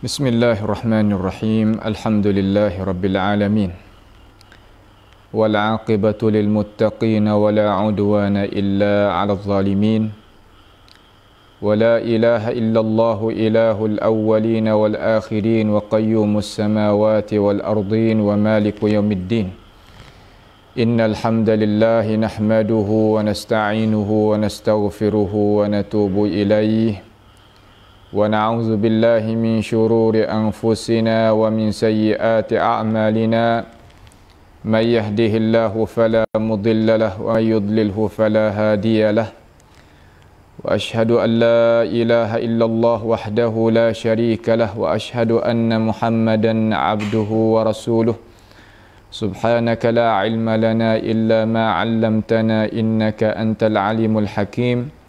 Bismillahirrahmanirrahim. Alhamdulillahi rabbil alamin. Wal 'aqibatu lil muttaqin wa la 'udwana illa 'alal zalimin. Wa la ilaha illallah ilahul awwalin wal akhirin wa qayyumus samawati wal ardin wa maliku yaumiddin. Innal hamdalillahi nahmaduhu wa nasta'inuhu wa nastaghfiruhu wa natubu ilaihi. ونعوذ بالله من شرور أنفسنا ومن سيئات أعمالنا من يهده الله فلا مضل له ومن يضلله فلا هادي له وأشهد أن لا إله إلا الله وحده لا شريك له وأشهد أن محمدا عبده ورسوله سبحانك لا علم لنا إلا ما علمتنا إنك أنت العليم الحكيم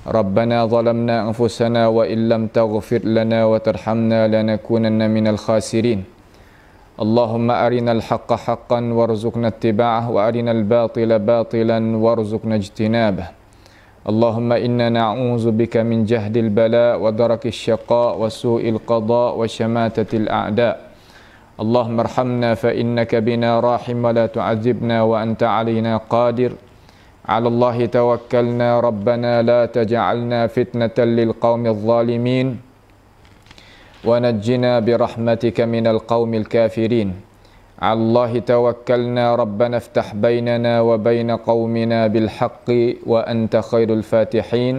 ربنا ظلمنا أنفسنا وإن لم تغفر لنا وترحمنا لنكونن من الخاسرين اللهم أرنا الحق حقا وارزقنا اتباعه وأرنا الباطل باطلا وارزقنا اجتنابه اللهم إنا نعوذ بك من جهد البلاء ودرك الشقاء وسوء القضاء وشماتة الأعداء اللهم ارحمنا فإنك بنا راحم ولا تعذبنا وأنت علينا قادر على الله توكلنا ربنا لا تجعلنا فتنة للقوم الظالمين ونجنا برحمتك من القوم الكافرين على الله توكلنا ربنا افتح بيننا وبين قومنا بالحق وأنت خير الفاتحين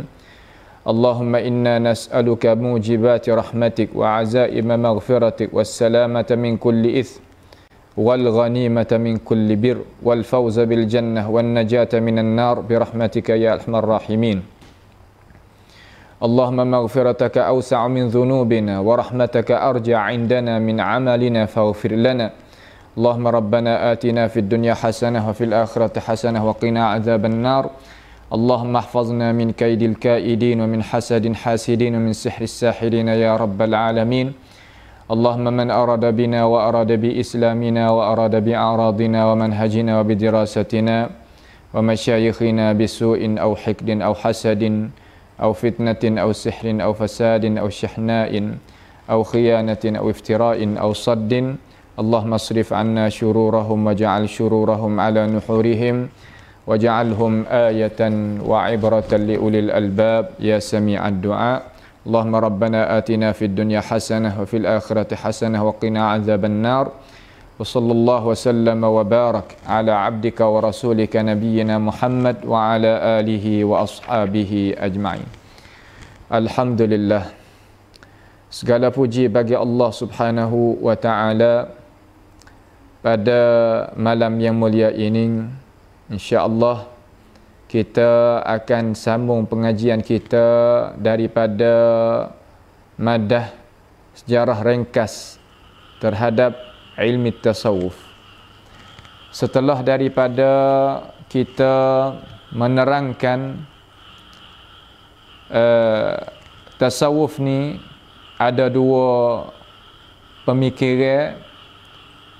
اللهم إنا نسألك موجبات رحمتك وعزائم مغفرتك والسلامة من كل إثم والغنيمة من كل بر والفوز بالجنة والنجاة من النار برحمتك يا أرحم الراحمين اللهم مغفرتك أوسع من ذنوبنا ورحمتك أرجع عندنا من عملنا فاغفر لنا اللهم ربنا آتنا في الدنيا حسنة وفي الآخرة حسنة وقنا عذاب النار اللهم احفظنا من كيد الكائدين ومن حسد حاسدين ومن سحر الساحرين يا رب العالمين اللهم من أراد بنا وأراد بإسلامنا وأراد بأعراضنا ومنهجنا وبدراستنا ومشايخنا بسوء أو حقد أو حسد أو فتنة أو سحر أو فساد أو شحناء أو خيانة أو افتراء أو صد اللهم اصرف عنا شرورهم واجعل شرورهم على نحورهم واجعلهم آية وعبرة لأولي الألباب يا سميع الدعاء اللهم ربنا آتنا في الدنيا حسنة وفي الآخرة حسنة وقنا عذاب النار وصلى الله وسلم وبارك على عبدك ورسولك نبينا محمد وعلى آله وأصحابه أجمعين. Alhamdulillah, segala puji bagi Allah Subhanahu wa Ta'ala. Pada malam yang mulia ini, insya-Allah kita akan sambung pengajian kita daripada madah sejarah ringkas terhadap ilmu tasawuf. Setelah daripada kita menerangkan tasawuf ni ada dua pemikiran,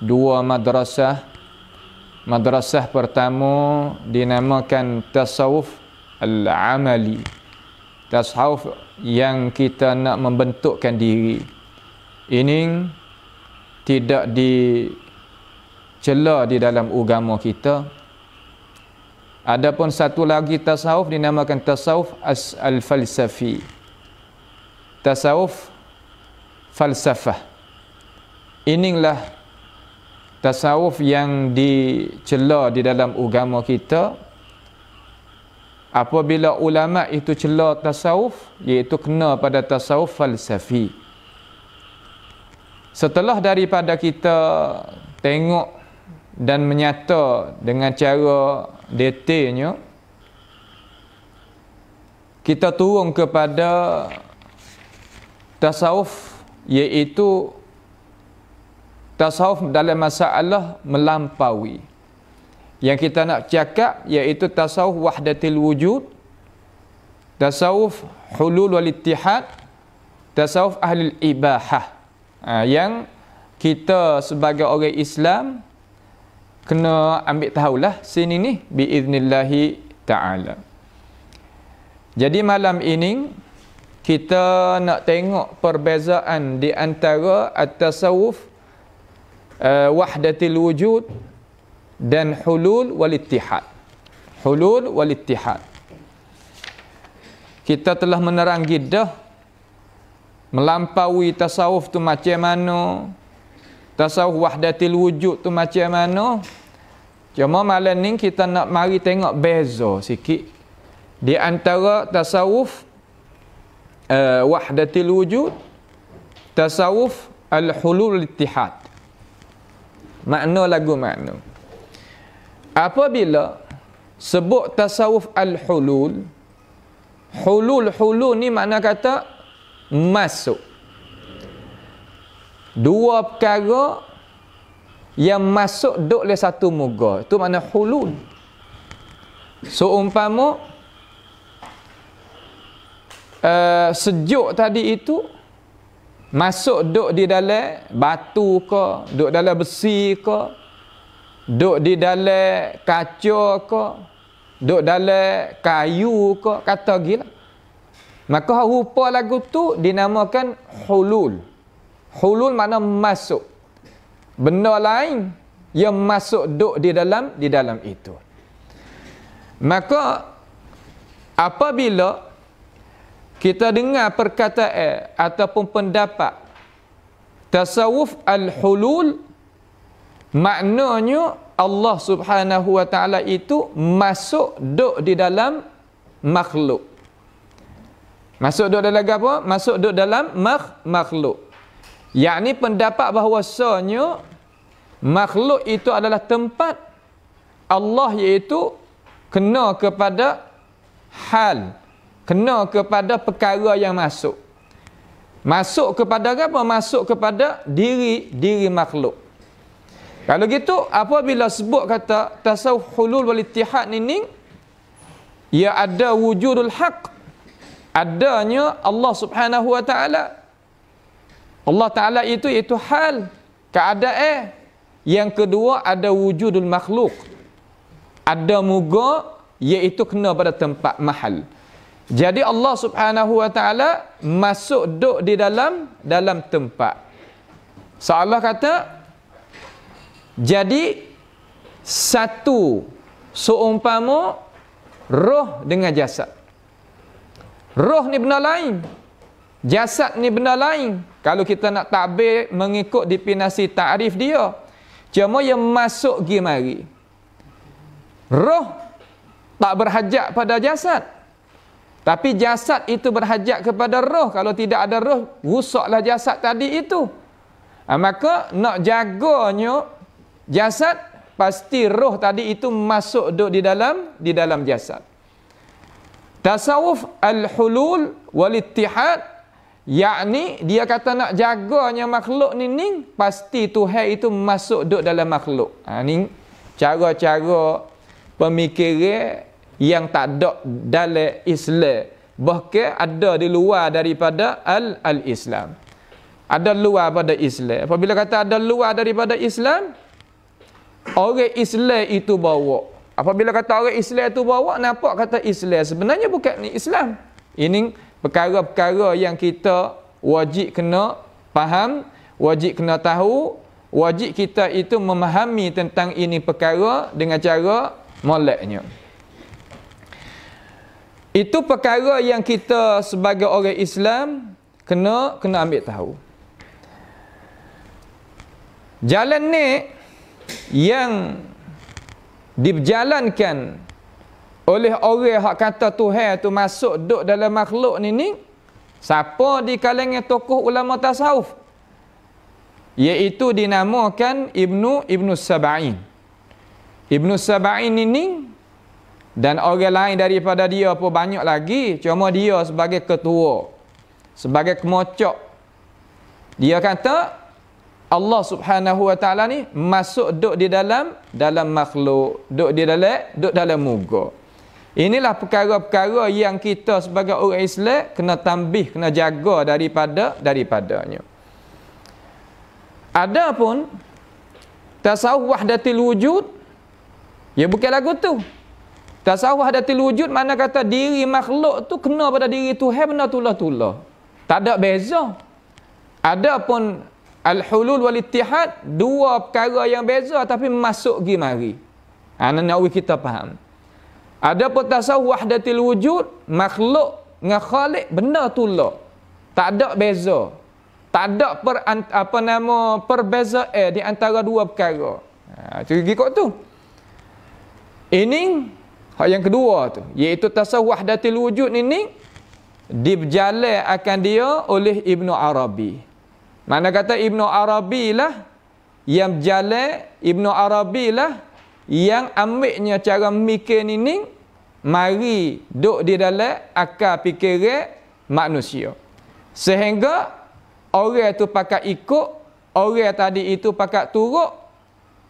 dua madrasah. Madrasah pertama dinamakan tasawuf al-amali, tasawuf yang kita nak membentukkan diri. Ini tidak dicela di dalam agama kita. Adapun satu lagi tasawuf dinamakan tasawuf al-falsafi, tasawuf falsafah. Inilah tasawuf yang dicela di dalam agama kita. Apabila ulama itu cela tasawuf, iaitu kena pada tasawuf falsafi. Setelah daripada kita tengok dan menyata dengan cara detailnya, kita turun kepada tasawuf, iaitu tasawuf dalam masalah melampaui. Yang kita nak cakap iaitu tasawuf wahdatil wujud, tasawuf hulul wal ittihad, tasawuf ahli ibahah. Yang kita sebagai orang Islam kena ambil tahulah sini ni biiznillahi ta'ala. Jadi malam ini kita nak tengok perbezaan di antara at-tasawuf wahdatil wujud dan hulul wal ittihad. Hulul wal ittihad. Kita telah menerangi dah melampaui tasawuf tu macam mana, tasawuf wahdatil wujud tu macam mana. Cuma malam ni kita nak mari tengok beza sikit di antara tasawuf wahdatil wujud, tasawuf al-hulul ittihad. Makna lagu makna. Apabila sebut tasawuf al-hulul, hulul ni makna kata masuk dua perkara yang masuk duk le satu muka, itu makna hulul. Seumpama sejuk tadi itu masuk duk di dalam batu ke, duk dalam besi ke, duk di dalam kaca ke, duk dalam kayu ke, kata gila. Maka rupa lagu tu dinamakan hulul. Hulul makna masuk. Benda lain yang masuk duk di dalam itu. Maka apabila kita dengar perkataan ataupun pendapat tasawuf al-hulul, maknanya Allah Subhanahu wa taala itu masuk duk di dalam makhluk. Masuk duk dalam apa? Masuk duk dalam makhluk. Yakni pendapat bahawasanya makhluk itu adalah tempat Allah, iaitu kena kepada hal, kena kepada perkara yang masuk. Masuk kepada apa? Masuk kepada diri makhluk. Kalau gitu, apabila sebut kata tasawuf hulul wal ittihad ini, ia ada wujudul haq, adanya Allah Subhanahu wa taala. Allah taala itu hal, keadaan. Yang kedua ada wujudul makhluk, ada muga, iaitu kena pada tempat mahal. Jadi Allah Subhanahu wa taala masuk duk di dalam tempat. Seolah kata jadi satu seumpama roh dengan jasad. Roh ni benda lain, jasad ni benda lain. Kalau kita nak takbir mengikut definisi takrif dia, cuma yang masuk gi mari. Roh tak berhajat pada jasad, tapi jasad itu berhajat kepada roh. Kalau tidak ada roh, rusaklah jasad tadi itu. Maka nak jaganya jasad, pasti roh tadi itu masuk duduk di dalam jasad. Tasawuf al-hulul wal ittihad, yakni dia kata nak jaganya makhluk ni pasti Tuhan itu masuk duduk dalam makhluk. Ni cara-cara pemikiran yang tak ada dalam Islam, bahkan ada di luar daripada al-Islam. Ada luar pada Islam. Apabila kata ada luar daripada Islam, orang Islam itu bawa. Apabila kata orang Islam itu bawa, nampak kata Islam, sebenarnya bukan ni Islam. Ini perkara-perkara yang kita wajib kena faham, wajib kena tahu, wajib kita itu memahami tentang ini perkara dengan cara moleknya. Itu perkara yang kita sebagai orang Islam kena ambil tahu. Jalan ni yang dijalankan oleh orang hak kata Tuhan tu masuk duduk dalam makhluk ni, siapa di kalangan tokoh ulama tasawuf? Iaitu dinamakan Ibnu Sab'in. Ibnu Sab'in ini dan orang lain daripada dia pun banyak lagi, cuma dia sebagai ketua, sebagai kemocok. Dia kata Allah Subhanahu wa taala ni masuk duduk di dalam makhluk, duduk dalam muka. Inilah perkara-perkara yang kita sebagai orang Islam kena tambih, kena jaga daripadanya. Adapun tasawuf wahdatil wujud, ya bukan lagu tu. Tasawuf wahdatil wujud mana kata diri makhluk tu kena pada diri Tuhan benda tulah-tulah. Tak ada beza. Adapun al-hulul wal ittihad, dua perkara yang beza tapi masuk gi mari. Nak kita faham. Adapun tasawuf wahdatil wujud, makhluk dengan khalik benda tulah. Tak ada beza. Tak ada perbezaan di antara dua perkara. Itu ikut tu. Ini hak yang kedua tu, iaitu tasawuf wahdatil wujud ini diberjalan akan dia oleh Ibnu Arabi. Mana kata Ibnu Arabi lah yang berjalan, Ibnu Arabi lah yang ambilnya cara mikir ini mari duk di dalam akal fikiran manusia. Sehingga orang tu pakai ikut, orang tadi itu pakai turut,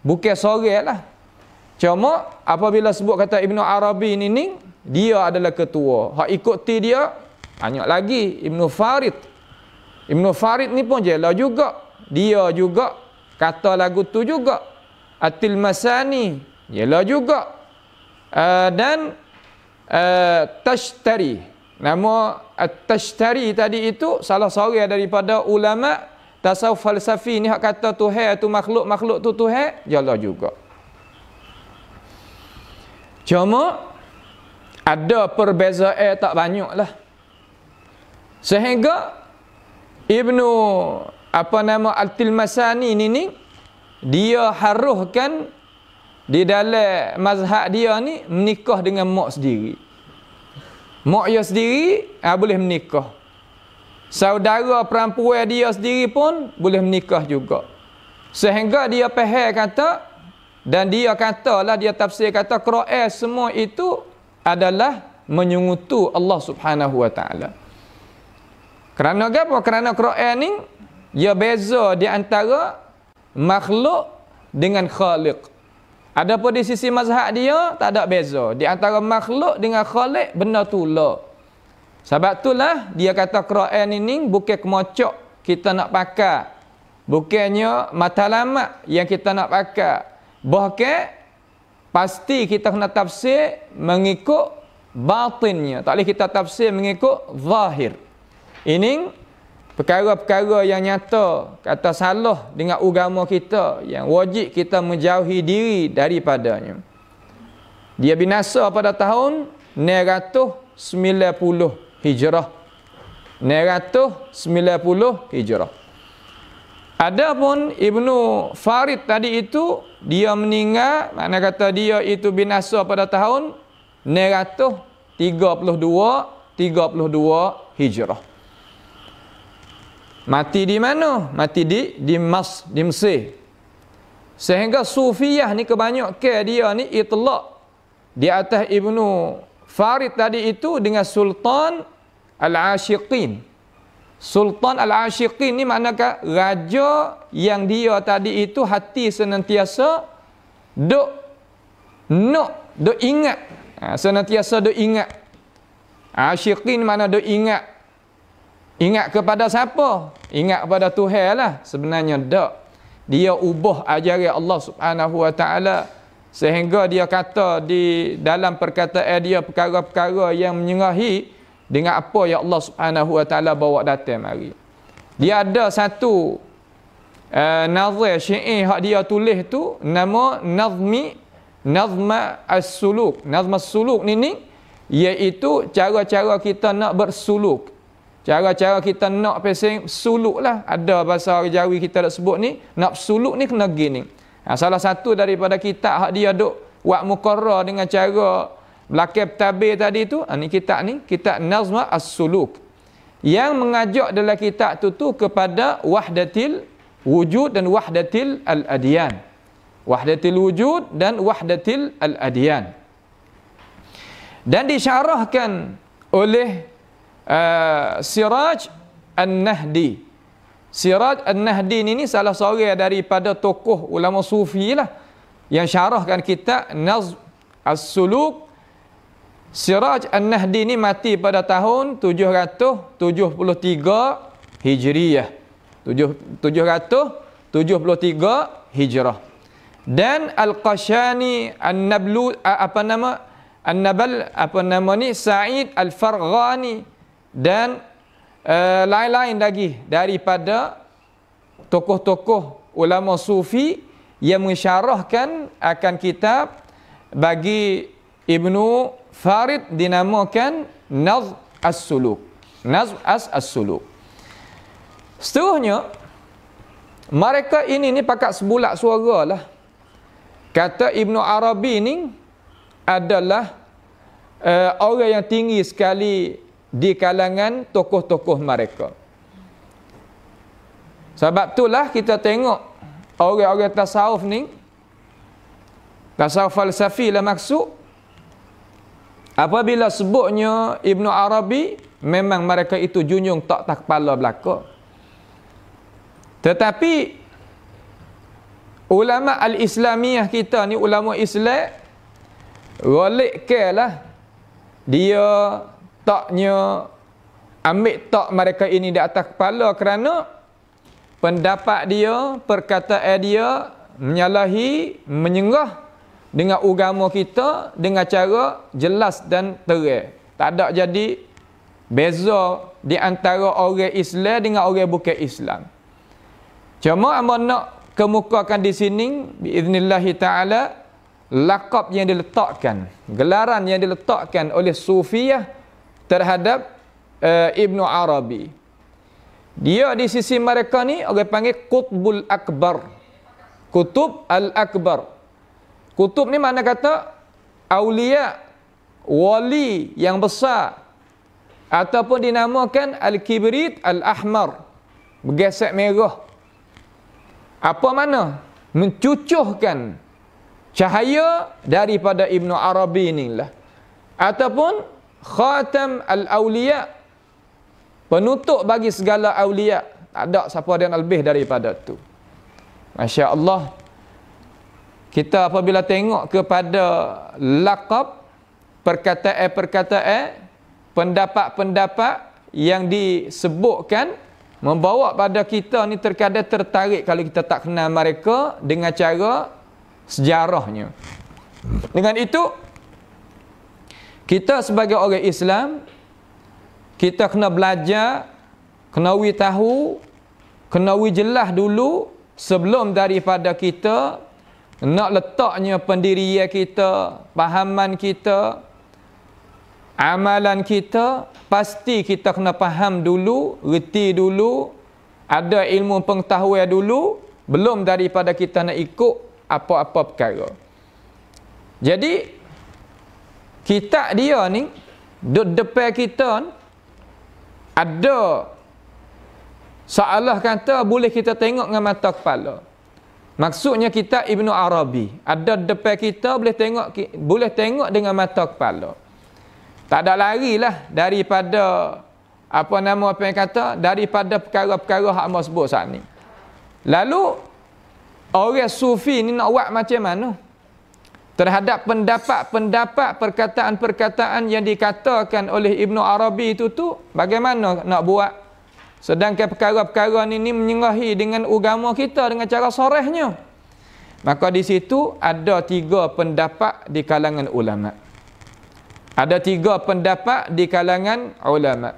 bukan sorang lah. Cuma apabila sebut kata Ibnu Arabi ini, dia adalah ketua. Hak ikuti dia banyak lagi. Ibnu Farid. Ibnu Farid ni pun jelas juga. Dia juga kata lagu tu juga. At-Tilmasani jelas juga. Dan Tashtari. Nama At-Tashtari tadi itu salah seorang daripada ulama tasawuf falsafi ni hak kata Tuhan tu makhluk, makhluk tu Tuhan, jelas juga. Cuma ada perbezaan tak banyak lah. Sehingga Ibnu Al-Tilmasani ni dia haruskan di dalam mazhab dia ni menikah dengan mak sendiri. Mak dia sendiri boleh menikah. Saudara perempuan dia sendiri pun boleh menikah juga. Sehingga dia faham kata, dan dia katalah, dia tafsir kata Quran semua itu adalah menyungutu Allah Subhanahu wa taala. Kerana apa? Kerana Quran ni dia beza di antara makhluk dengan khaliq. Adapun di sisi mazhab dia tak ada beza. Di antara makhluk dengan khaliq benda tu lah. Sebab itulah dia kata Quran ini bukan kemocok kita nak pakai. Bukannya matlamat yang kita nak pakai. Bahkan pasti kita kena tafsir mengikut batinnya. Tak boleh kita tafsir mengikut zahir. Ini perkara-perkara yang nyata kata salah dengan agama kita yang wajib kita menjauhi diri daripadanya. Dia binasa pada tahun 990 Hijrah. 990 Hijrah. Adapun Ibnu Farid tadi itu dia meninggal, makna kata dia itu binasa pada tahun 932 Hijrah. Mati di mana? Mati di Mesir. Sehingga Sufiyah ni kebanyakan dia ni itlaq di atas Ibnu Farid tadi itu dengan Sultan Al-Ashiqin. Sultan Al-Ashiqin ni maknanya raja yang dia tadi itu hati senantiasa duk ingat. Senantiasa duk ingat. Ashiqin mana duk ingat. Ingat kepada siapa? Ingat kepada Tuhan lah. Sebenarnya tak. Dia ubah ajaran Allah Subhanahu wa taala sehingga dia kata di dalam perkataan dia perkara-perkara yang menyerahi dengan apa yang Allah Subhanahu wa taala bawa datang mari. Dia ada satu nazar syair hak dia tulis tu nama Nazma As-Suluk. Nazma As-Suluk ni iaitu cara-cara kita nak bersuluk. Cara-cara kita nak pesing suluk lah. Ada bahasa orang Jawi kita nak sebut ni, nak suluk ni kena gini. Salah satu daripada kitab hak dia duk buat muqarrar dengan cara belakang tabir tadi tu, ni kitab Nazma As-Suluk yang mengajak dalam kitab tu kepada wahdatil wujud dan wahdatil al-adyan. Wahdatil wujud dan wahdatil al-adyan. Dan disyarahkan oleh Siraj An-Nahdi. Siraj An-Nahdi ini salah seorang daripada tokoh ulama sufi lah yang syarahkan kitab Nazm As-Suluk. Siraj An-Nahdi ini mati pada tahun 773 Hijriyah. 773 Hijrah. Dan Al-Qashani An-Nabal apa nama ni, Sa'id Al-Farghani dan lain-lain lagi daripada tokoh-tokoh ulama sufi yang mensyarahkan akan kitab bagi Ibnu Farid dinamakan Nazm As-Suluk. Nazm As-Suluk. Seterusnya, mereka ini pakat sebulat suara lah. Kata Ibnu Arabi ni adalah orang yang tinggi sekali di kalangan tokoh-tokoh mereka. Sebab itulah kita tengok orang-orang tasawuf ni, tasawuf falsafi lah maksud, apabila sebutnya Ibnu Arabi, memang mereka itu junjung tak kepala belaka. Tetapi ulama al-Islamiyah kita ni, ulama Islam, golikkanlah dia taknya ambil tak mereka ini di atas kepala kerana pendapat dia, perkataan dia menyalahi, menyenggah dengan agama kita dengan cara jelas dan terang. Tak ada jadi beza di antara orang Islam dengan orang bukan Islam. Cuma amat nak kemukakan di sini biiznillahi taala laqab yang diletakkan, gelaran yang diletakkan oleh Sufiyah terhadap Ibnu Arabi. Dia di sisi mereka ni orang panggil Qutbul Akbar. Kutub Al-Akbar. Kutub ni mana kata aulia, wali yang besar, ataupun dinamakan Al-Kibrit Al-Ahmar, bergesek merah. Apa mana? Mencucuhkan cahaya daripada Ibnu Arabi inilah. Ataupun Khatam Al-Awliya, penutup bagi segala awliya. Tak ada siapa yang lebih daripada tu. Masya Allah. Kita apabila tengok kepada laqab, perkataan-perkataan, pendapat-pendapat yang disebutkan, membawa pada kita ni terkadang tertarik kalau kita tak kenal mereka dengan cara sejarahnya. Dengan itu, kita sebagai orang Islam, kita kena belajar, kena tahu, kena jelas dulu sebelum daripada kita nak letaknya pendirian kita, pahaman kita, amalan kita, pasti kita kena faham dulu, reti dulu, ada ilmu pengetahuan dulu, belum daripada kita nak ikut apa-apa perkara. Jadi, kitab dia ni, depan kita ni, ada seolah kata boleh kita tengok dengan mata kepala. Maksudnya kitab Ibnu Arabi ada depan kita, boleh tengok dengan mata kepala. Tak ada larilah daripada apa yang kata, daripada perkara-perkara hak hamba sebut saat ni. Lalu orang sufi ni nak buat macam mana terhadap pendapat-pendapat, perkataan-perkataan yang dikatakan oleh Ibnu Arabi itu tu, bagaimana nak buat? Sedangkan perkara-perkara ini menyenggahi dengan agama kita dengan cara sorehnya. Maka di situ ada 3 pendapat di kalangan ulama. Ada 3 pendapat di kalangan ulama.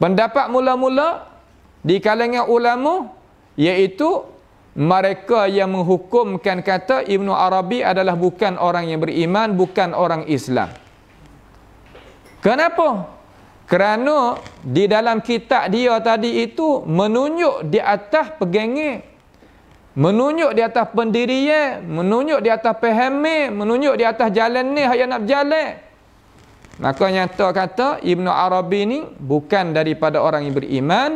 Pendapat mula-mula di kalangan ulama iaitu mereka yang menghukumkan kata Ibnu Arabi adalah bukan orang yang beriman, bukan orang Islam. Kenapa? Kerana di dalam kitab dia tadi itu menunjuk di atas pegangan, menunjuk di atas pendirian, menunjuk di atas pahami, menunjuk di atas jalan ni yang nak berjalan. Maka nyata kata Ibnu Arabi ni bukan daripada orang yang beriman,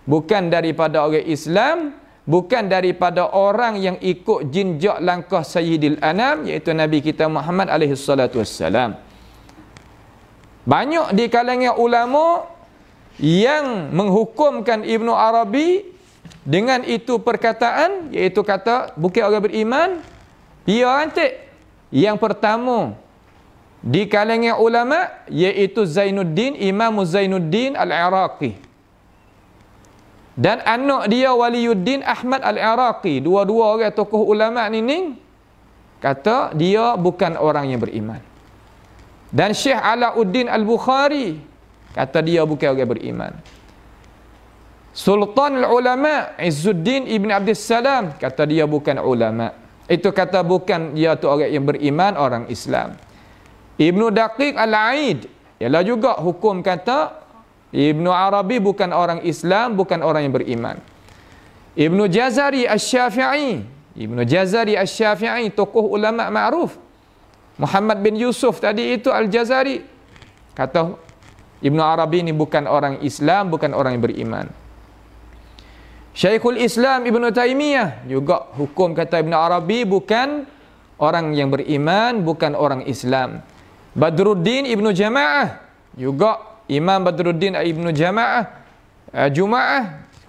bukan daripada orang Islam, bukan daripada orang yang ikut jinjak langkah Sayyidil Anam, iaitu Nabi kita Muhammad alaihi salatu wassalam. Banyak di kalangan ulama yang menghukumkan Ibnu Arabi dengan itu perkataan, iaitu kata bukan orang beriman, dia antik. Yang pertama di kalangan ulama iaitu Zainuddin, Imam Zainuddin Al-Iraqi, dan anak dia Waliyuddin Ahmad Al-Iraqi. Dua-dua orang tokoh ulama ni kata dia bukan orang yang beriman. Dan Syekh Alauddin Al-Bukhari kata dia bukan orang beriman. Sultan Ulama Izzuddin Ibn Abdussalam kata dia bukan ulama. Itu kata bukan dia tu orang yang beriman, orang Islam. Ibnu Daqiq Al-Aid ialah juga hukum kata Ibnu Arabi bukan orang Islam, bukan orang yang beriman. Ibnu Jazari Asy-Syafi'i, Ibnu Jazari Asy-Syafi'i tokoh ulama ma'ruf. Muhammad bin Yusuf tadi itu Al-Jazari kata Ibnu Arabi ini bukan orang Islam, bukan orang yang beriman. Syekhul Islam Ibnu Taimiyah juga hukum kata Ibnu Arabi bukan orang yang beriman, bukan orang Islam. Badruddin Ibnu Jamaah juga Imam Badruddin Ibnu Jamaah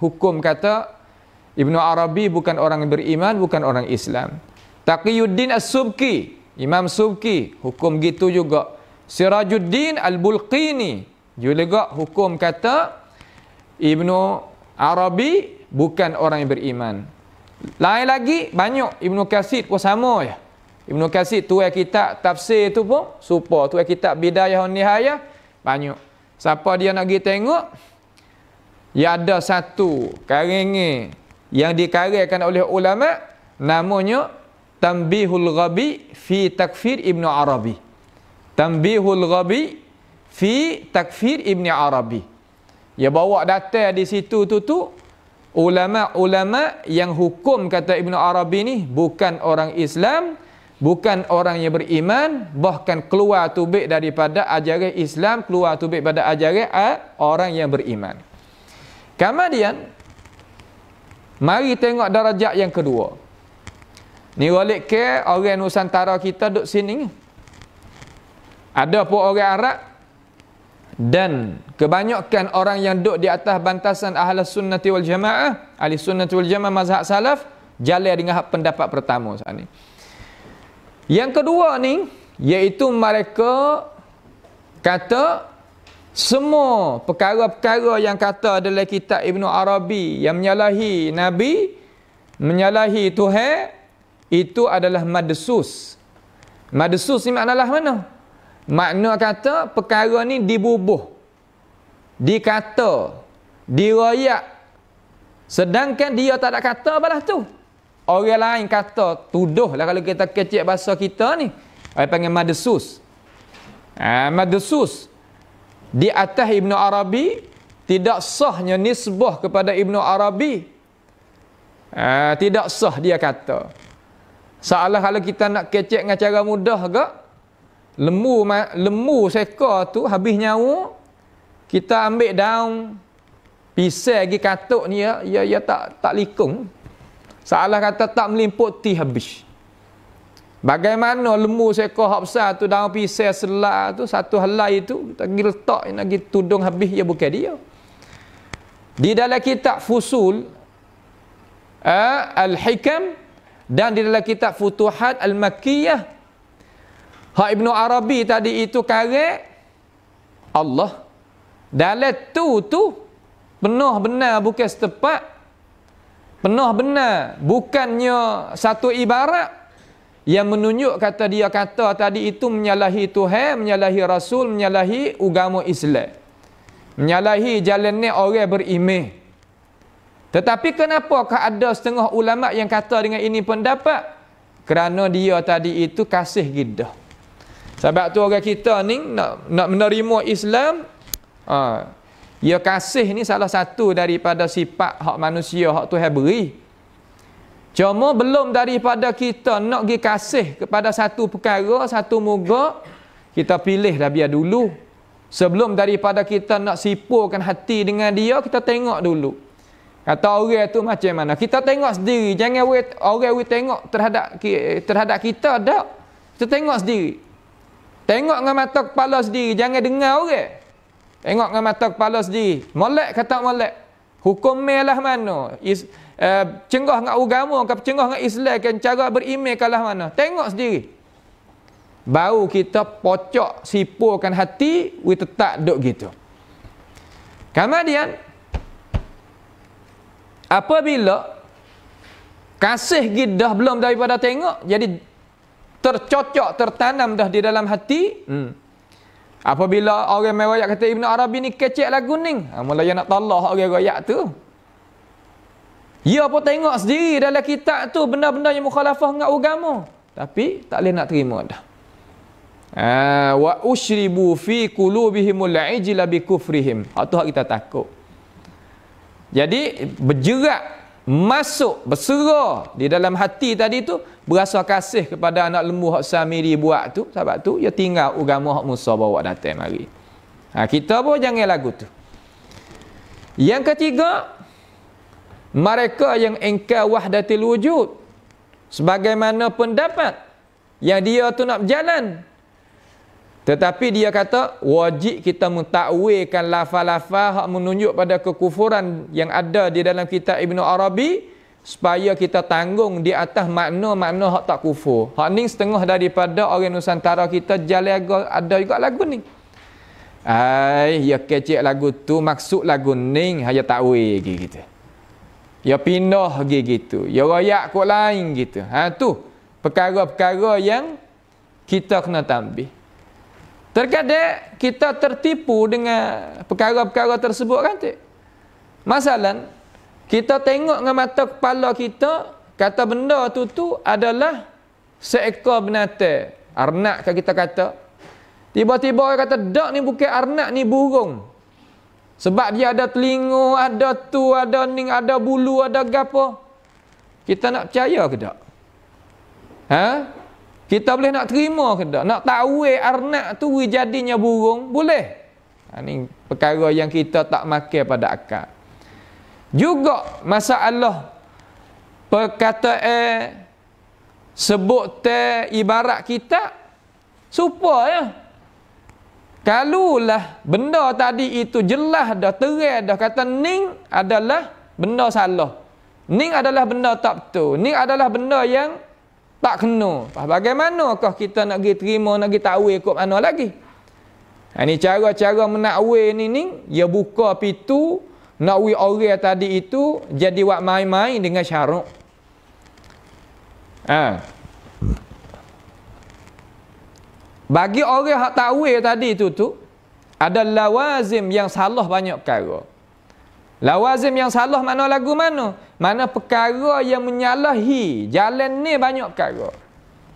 hukum kata Ibnu Arabi bukan orang yang beriman, bukan orang Islam. Taqiyuddin As-Subki, Imam Subki hukum gitu juga. Sirajuddin Al-Bulqini juga hukum kata Ibnu Arabi bukan orang yang beriman. Lain lagi banyak, Ibnu Katsir pun sama ya. Ibnu Katsir tuai kitab tafsir tu pun supa, tuai kitab Bidayah wan Nihayah banyak. Siapa dia nak pergi tengok, ya ada satu karenge yang dikarangkan oleh ulama namanya Tanbihul Ghabi fi Takfir Ibnu Arabi. Tanbihul Ghabi fi Takfir Ibnu Arabi. Ya bawa data di situ tu ulama-ulama yang hukum kata Ibnu Arabi ni bukan orang Islam, bukan orang yang beriman, bahkan keluar tubik daripada ajaran Islam, keluar tubik pada ajaran orang yang beriman. Kemudian mari tengok darajat yang kedua. Ni balik ke orang Nusantara kita duduk sini. Ada pun orang Arab dan kebanyakan orang yang duduk di atas bantasan Ahlus Sunnati wal Jamaah, Ahli Sunnati wal Jamaah mazhab salaf, jalan dengan pendapat pertama saat ni. Yang kedua ni iaitu mereka kata semua perkara-perkara yang kata adalah kitab Ibnu Arabi yang menyalahi Nabi, menyalahi Tuhan, itu adalah madsus. Madsus ni maknalah mana? Makna kata perkara ni dibubuh, dikata, dirayak, sedangkan dia tak ada kata balas tu. Orang lain kata, tuduh lah kalau kita kecek bahasa kita ni. Orang panggil madsus. Madsus di atas Ibnu Arabi tidak sahnya nisbah kepada Ibnu Arabi. Tidak sah dia kata. Seolah kalau kita nak kecek dengan cara mudah ke, lembu seka tu habis nyawa, kita ambil daun pisau pergi katuk ni ya tak likung. Seolah kata tak melimputi habis. Bagaimana lembu seka hak besar tu daun pisau selah tu satu helai tu kita pergi letak nak pergi tudung habis ya bukan dia. Di dalam kitab Fusul Al-Hikam dan di dalam kitab Futuhat Al-Makkiyah, hak Ibnu Arabi tadi itu karang Allah. Dalam tu penuh benar bukan setepat, penuh benar bukannya satu ibarat yang menunjuk kata dia kata tadi itu menyalahi Tuhan, menyalahi Rasul, menyalahi agama Islam, menyalahi jalannya orang beriman. Tetapi kenapakah ada setengah ulama yang kata dengan ini pendapat? Kerana dia tadi itu kasih gidah. Sebab tu orang kita ni nak menerima Islam, ya kasih ni salah satu daripada sifat hak manusia hak Tuhan beri. Cuma belum daripada kita nak pergi kasih kepada satu perkara, satu muka, kita pilih dah biar dulu. Sebelum daripada kita nak sipurkan hati dengan dia, kita tengok dulu. Kata orang tu macam mana? Kita tengok sendiri. Jangan orang tengok terhadap kita. Tak. Kita tengok sendiri. Tengok dengan mata kepala sendiri. Jangan dengar orang. Tengok dengan mata kepala sendiri. Molek kata molek. Hukum melah mana? Cenggah dengan agama, cenggah dengan Islam, cara berimej kalah mana? Tengok sendiri. Baru kita pocok, sipurkan hati, we tetap duduk gitu. Kemudian, apabila kasih gidah belum daripada tengok, jadi tercocok, tertanam dah di dalam hati, Apabila orang main royak kata Ibn Arabi ni kecek lagu ni, mula dia nak tolak orang royak tu. Dia pun tengok sendiri dalam kitab tu benda-benda yang mukhalafah dengan agama, tapi tak boleh nak terima dah. Wa usyribu fi qulubihimul ijla bi kufrihim. Hak tu hak kita takut. Jadi berjerak, masuk, bersera di dalam hati tadi tu, berasa kasih kepada anak lembu hak Samiri buat tu. Sebab tu dia tinggal agama hak Musa bawa datang mari. Kita pun jangan lagu tu. Yang ketiga, mereka yang engkar wahdatil wujud, sebagaimana pendapat yang dia tu nak berjalan, tetapi dia kata wajib kita mentakwilkan lafaz-lafaz hak menunjuk pada kekufuran yang ada di dalam kitab Ibn Arabi, supaya kita tanggung di atas makna-makna hak tak kufur. Hak ni setengah daripada orang Nusantara kita jalan ada juga lagu ni. Ya kecek lagu tu, maksud lagu ni hanya takwil gitu. Ya pindah gitu. Ya royak kot lain gitu. Tu perkara-perkara yang kita kena tambah. Terkadang kita tertipu dengan perkara-perkara tersebut kan tak? Masalah, kita tengok dengan mata kepala kita, kata benda tu adalah seekor binatang. Arnak kan kita kata. Tiba-tiba orang kata, dak ni bukan arnak, ni burung. Sebab dia ada telinga, ada tu, ada ning, ada bulu, ada gapo. Kita nak percaya ke tak? Kita boleh nak terima ke tak? Nak tahu arnak tu jadinya burung? Boleh. Ini perkara yang kita tak makan pada akal. Juga masalah perkataan sebut ibarat kita supaya kalulah benda tadi itu jelas dah, terang dah, kata ning adalah benda salah, ning adalah benda tak betul, ning adalah benda yang tak kena. Bagaimanakah kita nak pergi terima, nak pergi takwil ikut mana lagi? Ini cara-cara menakwil ni dia buka pintu nakwi orang tadi itu jadi buat main-main dengan syarak. Bagi orang hak takwil tadi tu ada lawazim yang salah banyak perkara. Lawazim yang salah mana lagu mana? Mana perkara yang menyalahi jalan ni banyak perkara.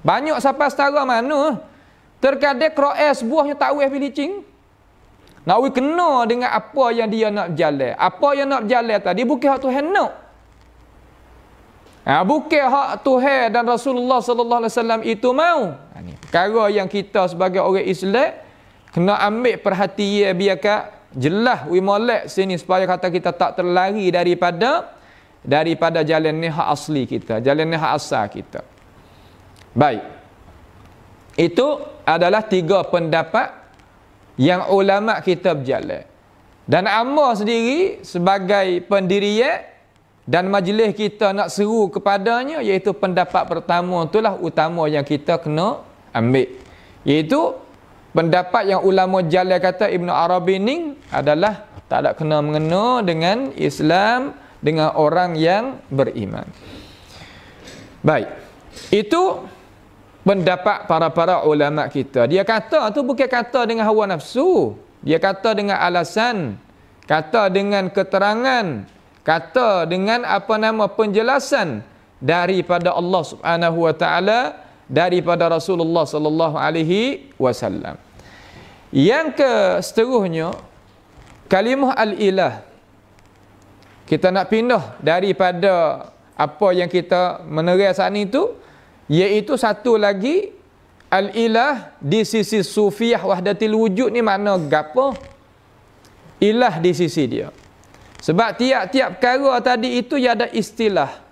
Banyak sampai setara mana? Terkadang Quran sebuahnya takwil bilicing. Nakwi kena dengan apa yang dia nak berjalan. Apa yang nak berjalan tadi bukan hak Tuhan nak. Bukan hak Tuhan dan Rasulullah sallallahu alaihi wasallam itu mau. Ini perkara yang kita sebagai orang Islam kena ambil perhatian biarkan jelas molek sini supaya kata kita tak terlari daripada jalan ni hak asli kita, jalan ni hak asal kita. Baik. Itu adalah 3 pendapat yang ulama kita berjalan. Dan amba sendiri sebagai pendirian dan majlis kita nak seru kepadanya, iaitu pendapat pertama itulah utama yang kita kena ambil. Iaitu pendapat yang ulama jalan kata Ibn Arabi ni adalah tak ada kena mengena dengan Islam, dengan orang yang beriman. Baik. Itu pendapat para ulama kita. Dia kata tu bukan kata dengan hawa nafsu. Dia kata dengan alasan, kata dengan keterangan, kata dengan penjelasan daripada Allah Subhanahu wa taala, daripada Rasulullah sallallahu alaihi wasallam. Yang seterusnya kalimah al-ilah. Kita nak pindah daripada apa yang kita menerang saat ini tu, iaitu satu lagi al-ilah di sisi sufiyah wahdatil wujud ni makna gapo? Ilah di sisi dia. Sebab tiap-tiap perkara tadi itu ia ada istilah.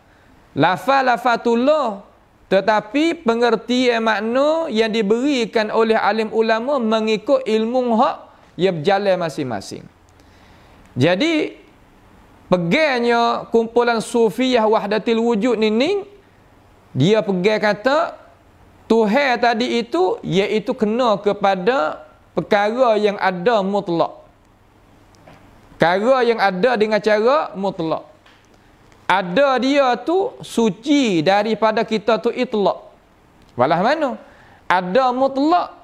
Lafaz-lafazullah, tetapi pengertian makna yang diberikan oleh alim ulama mengikut ilmu hak yang berjalan masing-masing. Jadi pegangnya kumpulan sufiyah wahdatil wujud ni dia pegang kata Tuhan tadi itu iaitu kena kepada perkara yang ada mutlak. Perkara yang ada dengan cara mutlak. Ada dia tu suci daripada kita tu itlak. Walah mana? Ada mutlak.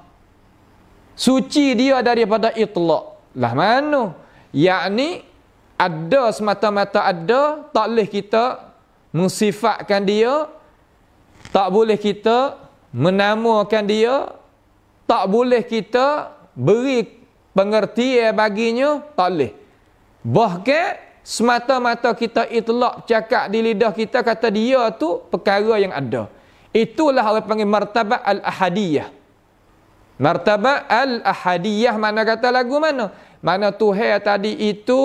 Suci dia daripada itlaq. Lah mana? Yakni ada semata-mata ada, tak boleh kita mensifatkan dia, tak boleh kita menamakan dia, tak boleh kita beri pengertian baginya, tak boleh. Bahkan semata-mata kita itlaq cakap di lidah kita kata dia tu perkara yang ada. Itulah orang panggil martabat al-ahadiyah. Martabat al-ahadiyah mana kata lagu mana? Mana Tuhan tadi itu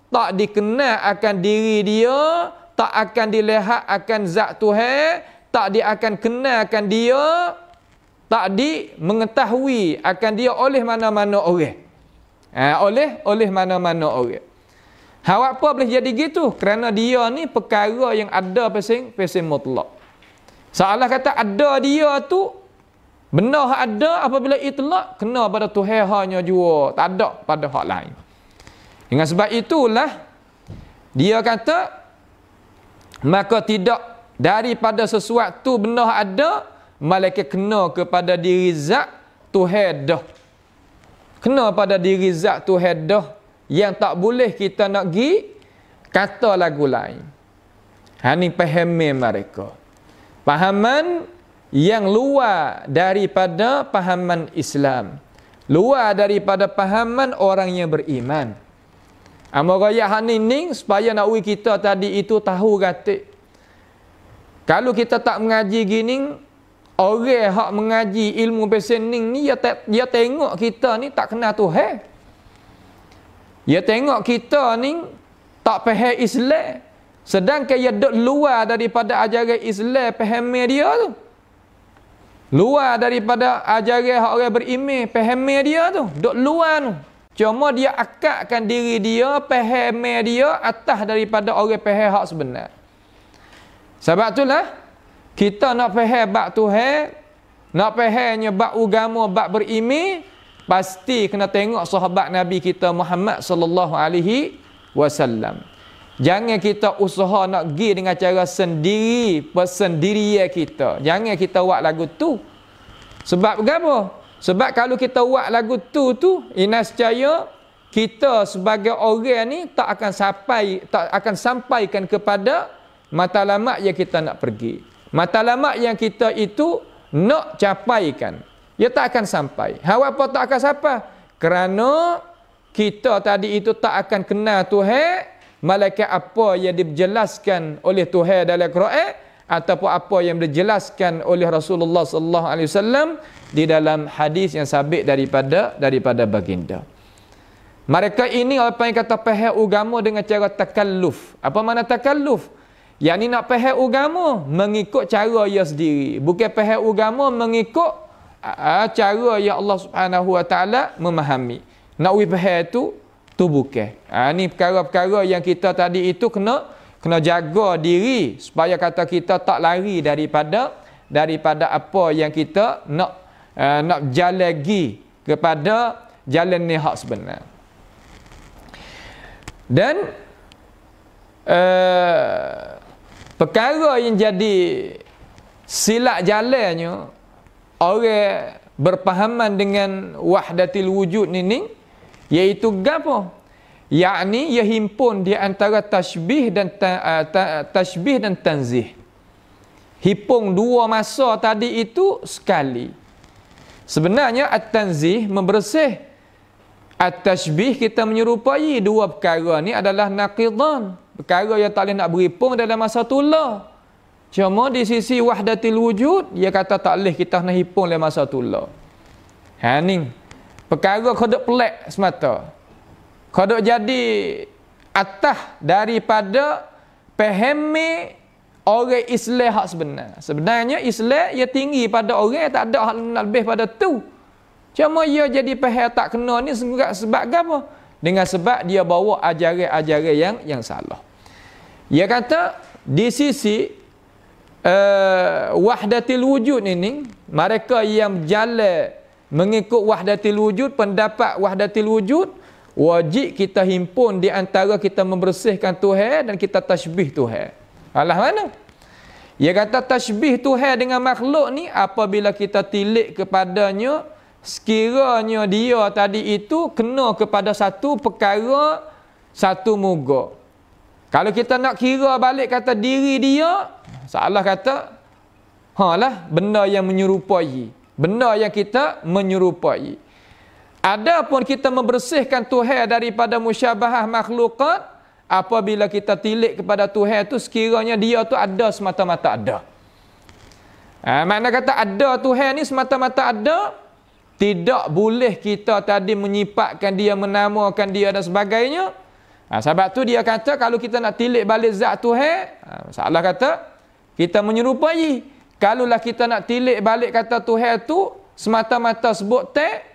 tak dikenal akan diri dia, tak akan dilihat akan zat Tuhan, tak dia akan kenal akan dia, tak mengetahui akan dia oleh mana-mana orang. Oleh mana-mana orang. Hak apa boleh jadi gitu? Kerana dia ni perkara yang ada pasing mutlak. Seolah kata ada dia tu benar ada apabila itlak kena pada Tuhan hanya jua, tak ada pada hak lain. Dengan sebab itulah dia kata maka tidak daripada sesuatu benar ada malaikat kena kepada diri zat Tuhan dah. Kena pada diri zat Tuhan dah yang tak boleh kita nak gi kata lagu lain. Ni pahaman mereka. Pahaman yang luar daripada pahaman Islam. Luar daripada pahaman orang yang beriman. Amaraya hanining supaya nak kita tadi itu tahu gatik. Kalau kita tak mengaji gini, orang hak mengaji ilmu pesening ni dia tengok kita ni tak kenal Tuhan. Dia tengok kita ni tak faham Islam. Sedangkan dia duduk luar daripada ajaran Islam faham dia tu. Luar daripada ajaran hak orang beriman faham dia tu. Duduk luar tu. Cuma dia akadkan diri dia, faham dia atas daripada orang faham hak sebenar. Sebab itulah kita nak faham bab Tuhan, nak fahamnya bab agama, bab beriman, pasti kena tengok sahabat Nabi kita Muhammad sallallahu alaihi wasallam. Jangan kita usaha nak pergi dengan cara sendiri, persendirian kita. Jangan kita buat lagu tu. Sebab apa? Sebab kalau kita buat lagu tu nescaya kita sebagai orang ni tak akan sampaikan kepada matlamat yang kita nak pergi. Matlamat yang kita itu nak capaikan. Ia tak akan sampai. Apa tak akan sampai? Kerana kita tadi itu tak akan kenal Tuhan, malaikat apa yang dijelaskan oleh Tuhan dalam Quran ataupun apa yang dijelaskan oleh Rasulullah sallallahu alaihi wasallam di dalam hadis yang sabit daripada baginda. Mereka ini apa yang kata faham agama dengan cara takalluf. Apa makna takalluf? Yang ni nak faham agama mengikut cara dia sendiri, bukan faham agama mengikut cara yang Allah Subhanahu wa taala memahami. Nak faham tu bukan. Ni perkara-perkara yang kita tadi itu kena jaga diri supaya kata kita tak lari daripada apa yang kita nak jalan lagi kepada jalan ni hak sebenar. Dan perkara yang jadi silap jalannya orang berpahaman dengan wahdatil wujud ni iaitu gapo? Yakni ia himpun di antara tashbih dan tanzih. Himpun dua masa tadi itu sekali. Sebenarnya at-tanzih membersih. At-tashbih kita menyerupai dua perkara ni adalah naqidan. Perkara yang tak boleh nak berhimpun dalam masa tula. Cuma di sisi wahdatil wujud, dia kata tak boleh kita nak himpun dalam masa tula. Ni perkara kodok pelik semata. Kodok jadi atas daripada pahami orang Islam hak sebenar. Sebenarnya Islam ia tinggi pada orang, tak ada hak lebih pada tu. Cuma ia jadi faham tak kena ni sebab apa? Dengan sebab dia bawa ajaran-ajaran yang salah. Dia kata di sisi wahdatil wujud ini, mereka yang berjalan mengikut wahdatil wujud, pendapat wahdatil wujud, wajib kita himpun di antara kita membersihkan Tuhan dan kita tashbih Tuhan. Alah mana? Dia kata tashbih Tuhan dengan makhluk ni apabila kita tilik kepadanya sekiranya dia tadi itu kena kepada satu perkara, satu muga. Kalau kita nak kira balik kata diri dia, salah kata, lah benda yang menyerupai. Benda yang kita menyerupai. Adapun kita membersihkan Tuhan daripada musyabahah makhlukat, apabila kita tilik kepada Tuhan itu sekiranya dia tu ada semata-mata ada. Makna kata ada Tuhan ni semata-mata ada, tidak boleh kita tadi menyifatkan dia, menamakan dia dan sebagainya. Sebab tu dia kata kalau kita nak tilik balik zat Tuhan, salah kata kita menyerupai. Kalaulah kita nak tilik balik kata Tuhan tu semata-mata sebut tak,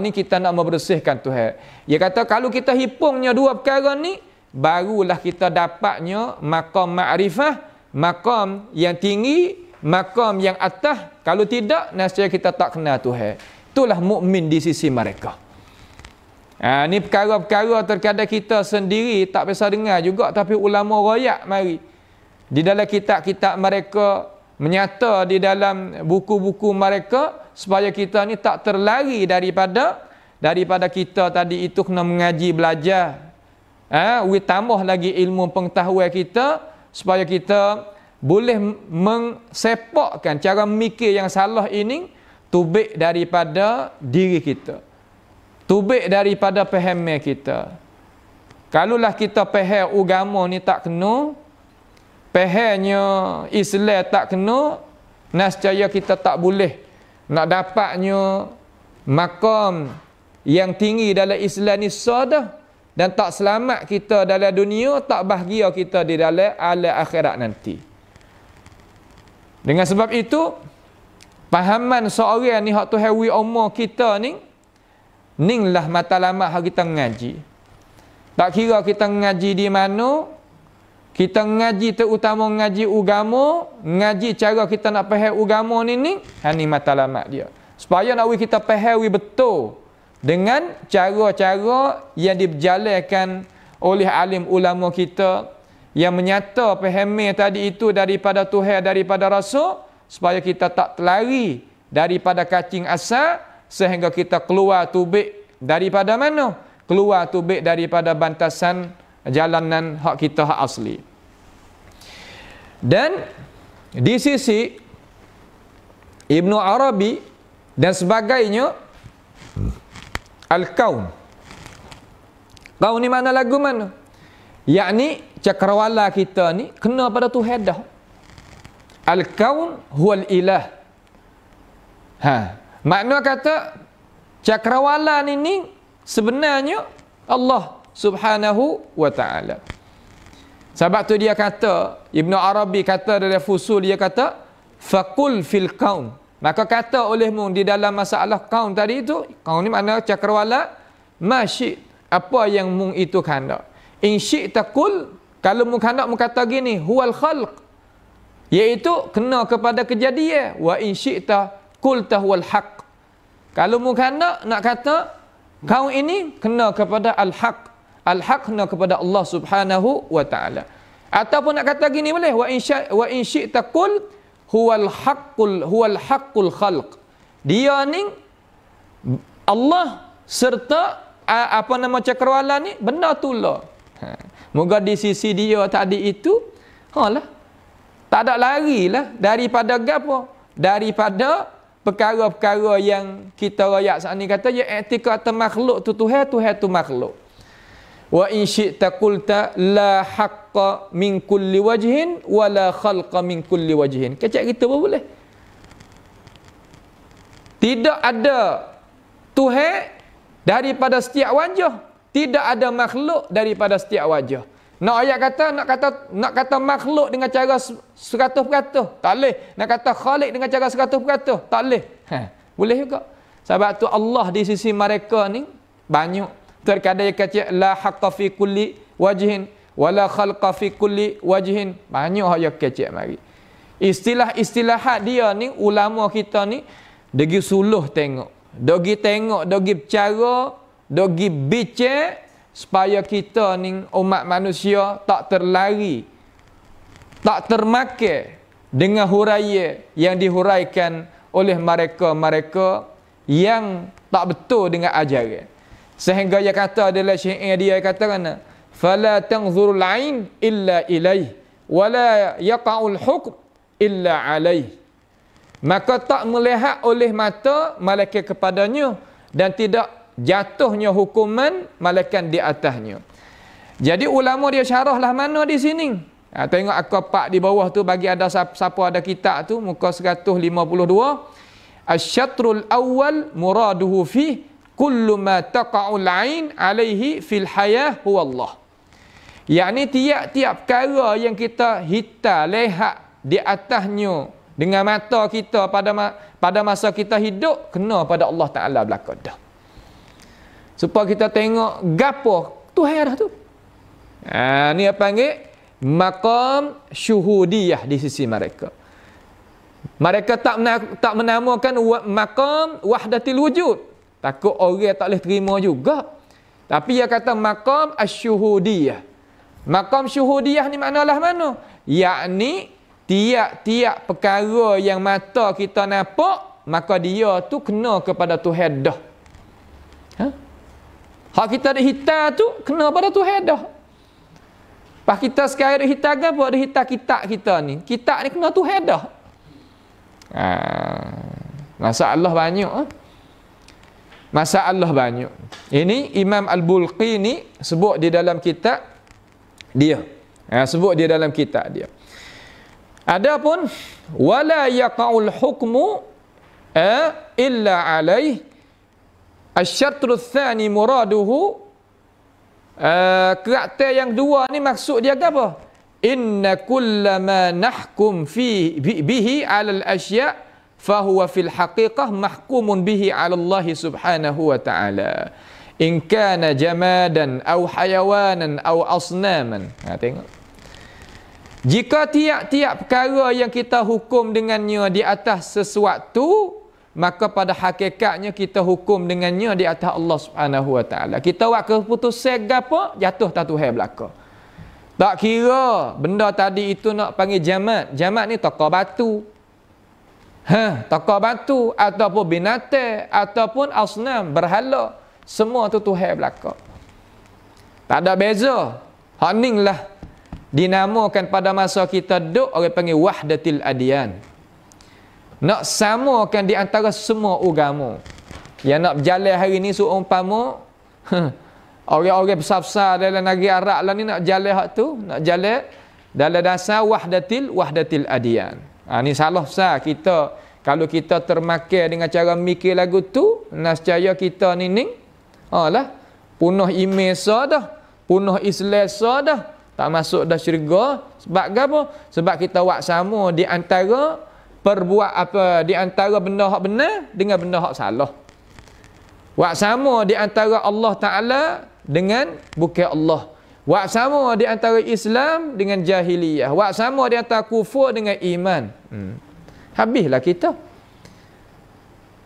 ni kita nak membersihkan Tuhan. Dia kata kalau kita hipungnya dua perkara ni, barulah kita dapatnya maqam ma'rifah, maqam yang tinggi, maqam yang atas. Kalau tidak, nescaya kita tak kenal Tuhan. Itulah mukmin di sisi mereka. Ni perkara-perkara terkadang kita sendiri tak biasa dengar juga, tapi ulama royak mari di dalam kitab-kitab mereka, menyata di dalam buku-buku mereka, supaya kita ni tak terlari daripada kita tadi itu kena mengaji, belajar. Tambah lagi ilmu pengetahuan kita, supaya kita boleh mengsepakkan cara mikir yang salah ini, tubik daripada diri kita, tubik daripada pahaman kita. Kalaulah kita faham agama ni tak kena, fahamnya Islam tak kena, nescaya kita tak boleh nak dapatnya maqam yang tinggi dalam Islam ni sadah, dan tak selamat kita dalam dunia, tak bahagia kita di dalam alam akhirat nanti. Dengan sebab itu, pahaman seorang ni hak tu hawi umur kita ni, inilah matlamat hak kita ngaji. Tak kira kita ngaji di mana, kita ngaji terutama ngaji agama, ngaji cara kita nak faham agama ni matlamat dia. Supaya nak kita faham betul dengan cara-cara yang diberjalankan oleh alim ulama kita, yang menyata pahaman tadi itu daripada Tuhan, daripada Rasul, supaya kita tak terlari daripada kacing asal, sehingga kita keluar tubik daripada mana? Keluar tubik daripada bantasan jalanan hak kita, hak asli. Dan di sisi Ibnu Arabi dan sebagainya, Al-Kaun. Kaun ni mana lagu mana? Yakni cakrawala kita ni kena pada Tuhan dah. Al-Kaun huwal ilah. Makna kata cakrawala ni sebenarnya Allah Subhanahu wa ta'ala. Sebab tu dia kata, Ibnu Arabi kata dalam fusul, dia kata faqul fil kaun. Maka kata olehmu di dalam masalah kaun tadi itu, kaun ni makna cakrawala, masyi', apa yang mung itu kehendak. In syi'ta qul, kalau mung kehendak mung kata gini, huwal khalq, iaitu kena kepada kejadian. Wa in syi'ta qulta huwal haq, kalau mung kehendak nak kata kaun ini kena kepada al-haq, al-haq kena kepada Allah Subhanahu wa ta'ala. Ataupun nak kata gini boleh, wa in syi'ta qul huwal haqqul khalq, dia ni Allah serta apa nama cakrawala ni benda tulah. Moga di sisi dia tadi itu, lah tak ada lari lah daripada gapo, daripada perkara-perkara yang kita rakyat saat ni kata ya i'tikad makhluk tu Tuhan, Tuhan tu makhluk. Wa in syi'ta qulta la haqqa min kulli wajhin wa la khalqa min kulli wajhin. Kecak kita pun boleh. Tidak ada Tuhan daripada setiap wajah, tidak ada makhluk daripada setiap wajah. Nak ayat kata nak kata makhluk dengan cara 100%, tak boleh. Nak kata khalik dengan cara 100%, tak boleh. Boleh juga. Sebab tu Allah di sisi mereka ni banyak. Terkadang dia kata la haqqa fi kulli wajhin wala khalqa fi kulli wajhin. Banyak ayat kecek mari. Istilah-istilahat dia ni ulama kita ni degi suluh tengok, dogi tengok, dogi bercara, dogi bincang, supaya kita ni umat manusia tak terlari, tak termakan dengan huraian yang dihuraikan oleh mereka-mereka yang tak betul dengan ajaran. Sehingga dia kata adalah syair dia kata kan, fala tanzurul ain illa ilaih wala yaqa'ul hukm illa alaih. Maka tak melihat oleh mata malaikat kepadanya dan tidak jatuhnya hukuman malaikat di atasnya. Jadi ulama dia syarahlah mana di sini. Tengok aku pak di bawah tu bagi ada siapa ada kitab tu muka 152. Asy-syatrul awwal muraduhu fi kullu ma taqa'ul ain alaihi fil hayah huwa Allah. Yakni tiap-tiap perkara yang kita lihat di atasnya dengan mata kita pada masa kita hidup kena pada Allah Taala belaka dah. Supaya kita tengok gapo Tuhan dah tu. Ni apa panggil maqam syuhudiyah di sisi mereka. Mereka tak menamakan maqam wahdatil wujud. Takut orang tak boleh terima juga. Tapi dia kata maqam asyuhudiyah. Maqam syuhudiyah ni maknalah mana? Yakni tiap-tiap perkara yang mata kita nampak, maka dia tu kena kepada Tuhan dah. Hak kita ada hitam tu kena pada Tuhan dah. Pas kita sekarang ada hitam apa? Ada hitam kitab kita ni. Kitab ni kena Tuhan dah. Masalah banyak. Masalah banyak. Ini Imam Al-Bulqi ni sebut di dalam kitab dia. Sebut di dalam kitab dia. Adapun wala yaqa'ul hukmu illa alaih. Asy-syatru tsani muraduhu karakter yang dua ni maksud dia apa? Inna kullama nahkum bihi 'alal asya' fahuwa fil haqiqah mahkumun bihi 'ala Allah subhanahu wa ta'ala. In kana jamadan aw hayawanan aw asnaman. Tengok. Jika tiap-tiap perkara yang kita hukum dengannya di atas sesuatu, maka pada hakikatnya kita hukum dengannya di atas Allah Subhanahu wa taala. Kita buat keputusan gapo jatuh tak Tuhan belaka. Tak kira benda tadi itu nak panggil jamat. Jamat ni tokoh batu. Tokoh batu ataupun binatang ataupun asnam berhala, semua tu Tuhan belaka. Tak ada beza. Hak ninglah dinamakan pada masa kita duduk orang panggil wahdatil adyan. Nak samakan di antara semua agama. Yang nak berjalan hari ni seumpama orang-orang besar-besar dalam negeri Arab lah ni nak berjalan hak tu, nak berjalan dalam dasar wahdatil adyan. Ni salah besar kita kalau kita termakan dengan cara mikir lagu tu, nascaya kita ni lah punah iman dah, punah Islam dah. Tak masuk dah syurga. Sebab apa? Sebab kita buat sama di antara di antara benda hak benar dengan benda hak salah. Buat sama di antara Allah Ta'ala dengan bukan Allah. Buat sama di antara Islam dengan jahiliyah. Buat sama di antara kufur dengan iman. Habislah kita.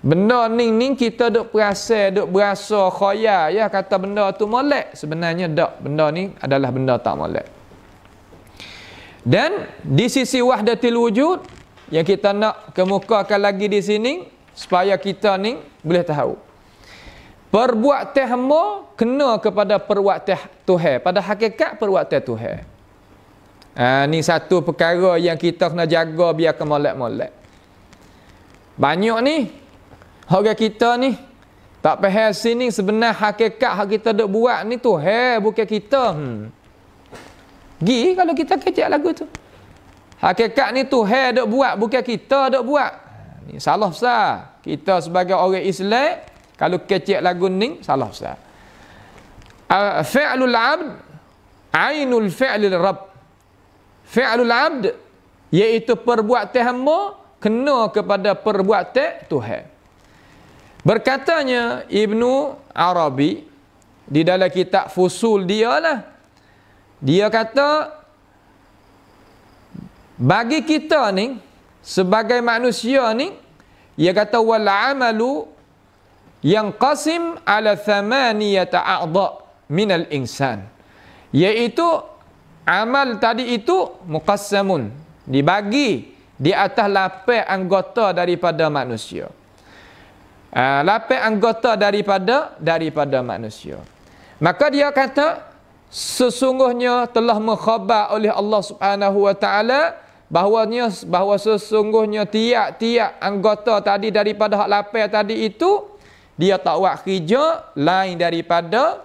Benda ni kita duk berasa khayal ya kata benda tu molek, sebenarnya tak, benda ni adalah benda tak molek. Dan di sisi wahdatil wujud yang kita nak kemukakan lagi di sini supaya kita ni boleh tahu. Perbuatan hamba kena kepada perbuatan Tuhan, pada hakikat perbuatan Tuhan. Ni satu perkara yang kita kena jaga biar ke molek-molek. Banyak ni orang kita ni tak faham sini sebenar hakikat hak kita duk buat ni Tuhan bukan kita. Gi kalau kita kecek lagu tu. Hakikat ni Tuhan duk buat bukan kita duk buat. Ni salah besar. Kita sebagai orang Islam kalau kecek lagu ni salah besar. Fi'lul 'abd ainul fi'lil rabb. Fi'lul 'abd iaitu perbuatan hamba kena kepada perbuatan Tuhan. Berkatanya Ibnu Arabi di dalam kitab Fusul dia lah. Dia kata bagi kita ni sebagai manusia ni, dia kata wal amalu yanqasim ala thamaniyata a'dha minal insan. Iaitu amal tadi itu muqassamun, dibagi di atas 8 anggota daripada manusia. 8 anggota daripada manusia. Maka dia kata sesungguhnya telah mengkhabar oleh Allah Subhanahu wa taala bahawa sesungguhnya tiap-tiap anggota tadi daripada hak 8 tadi itu dia tak buat kerja lain daripada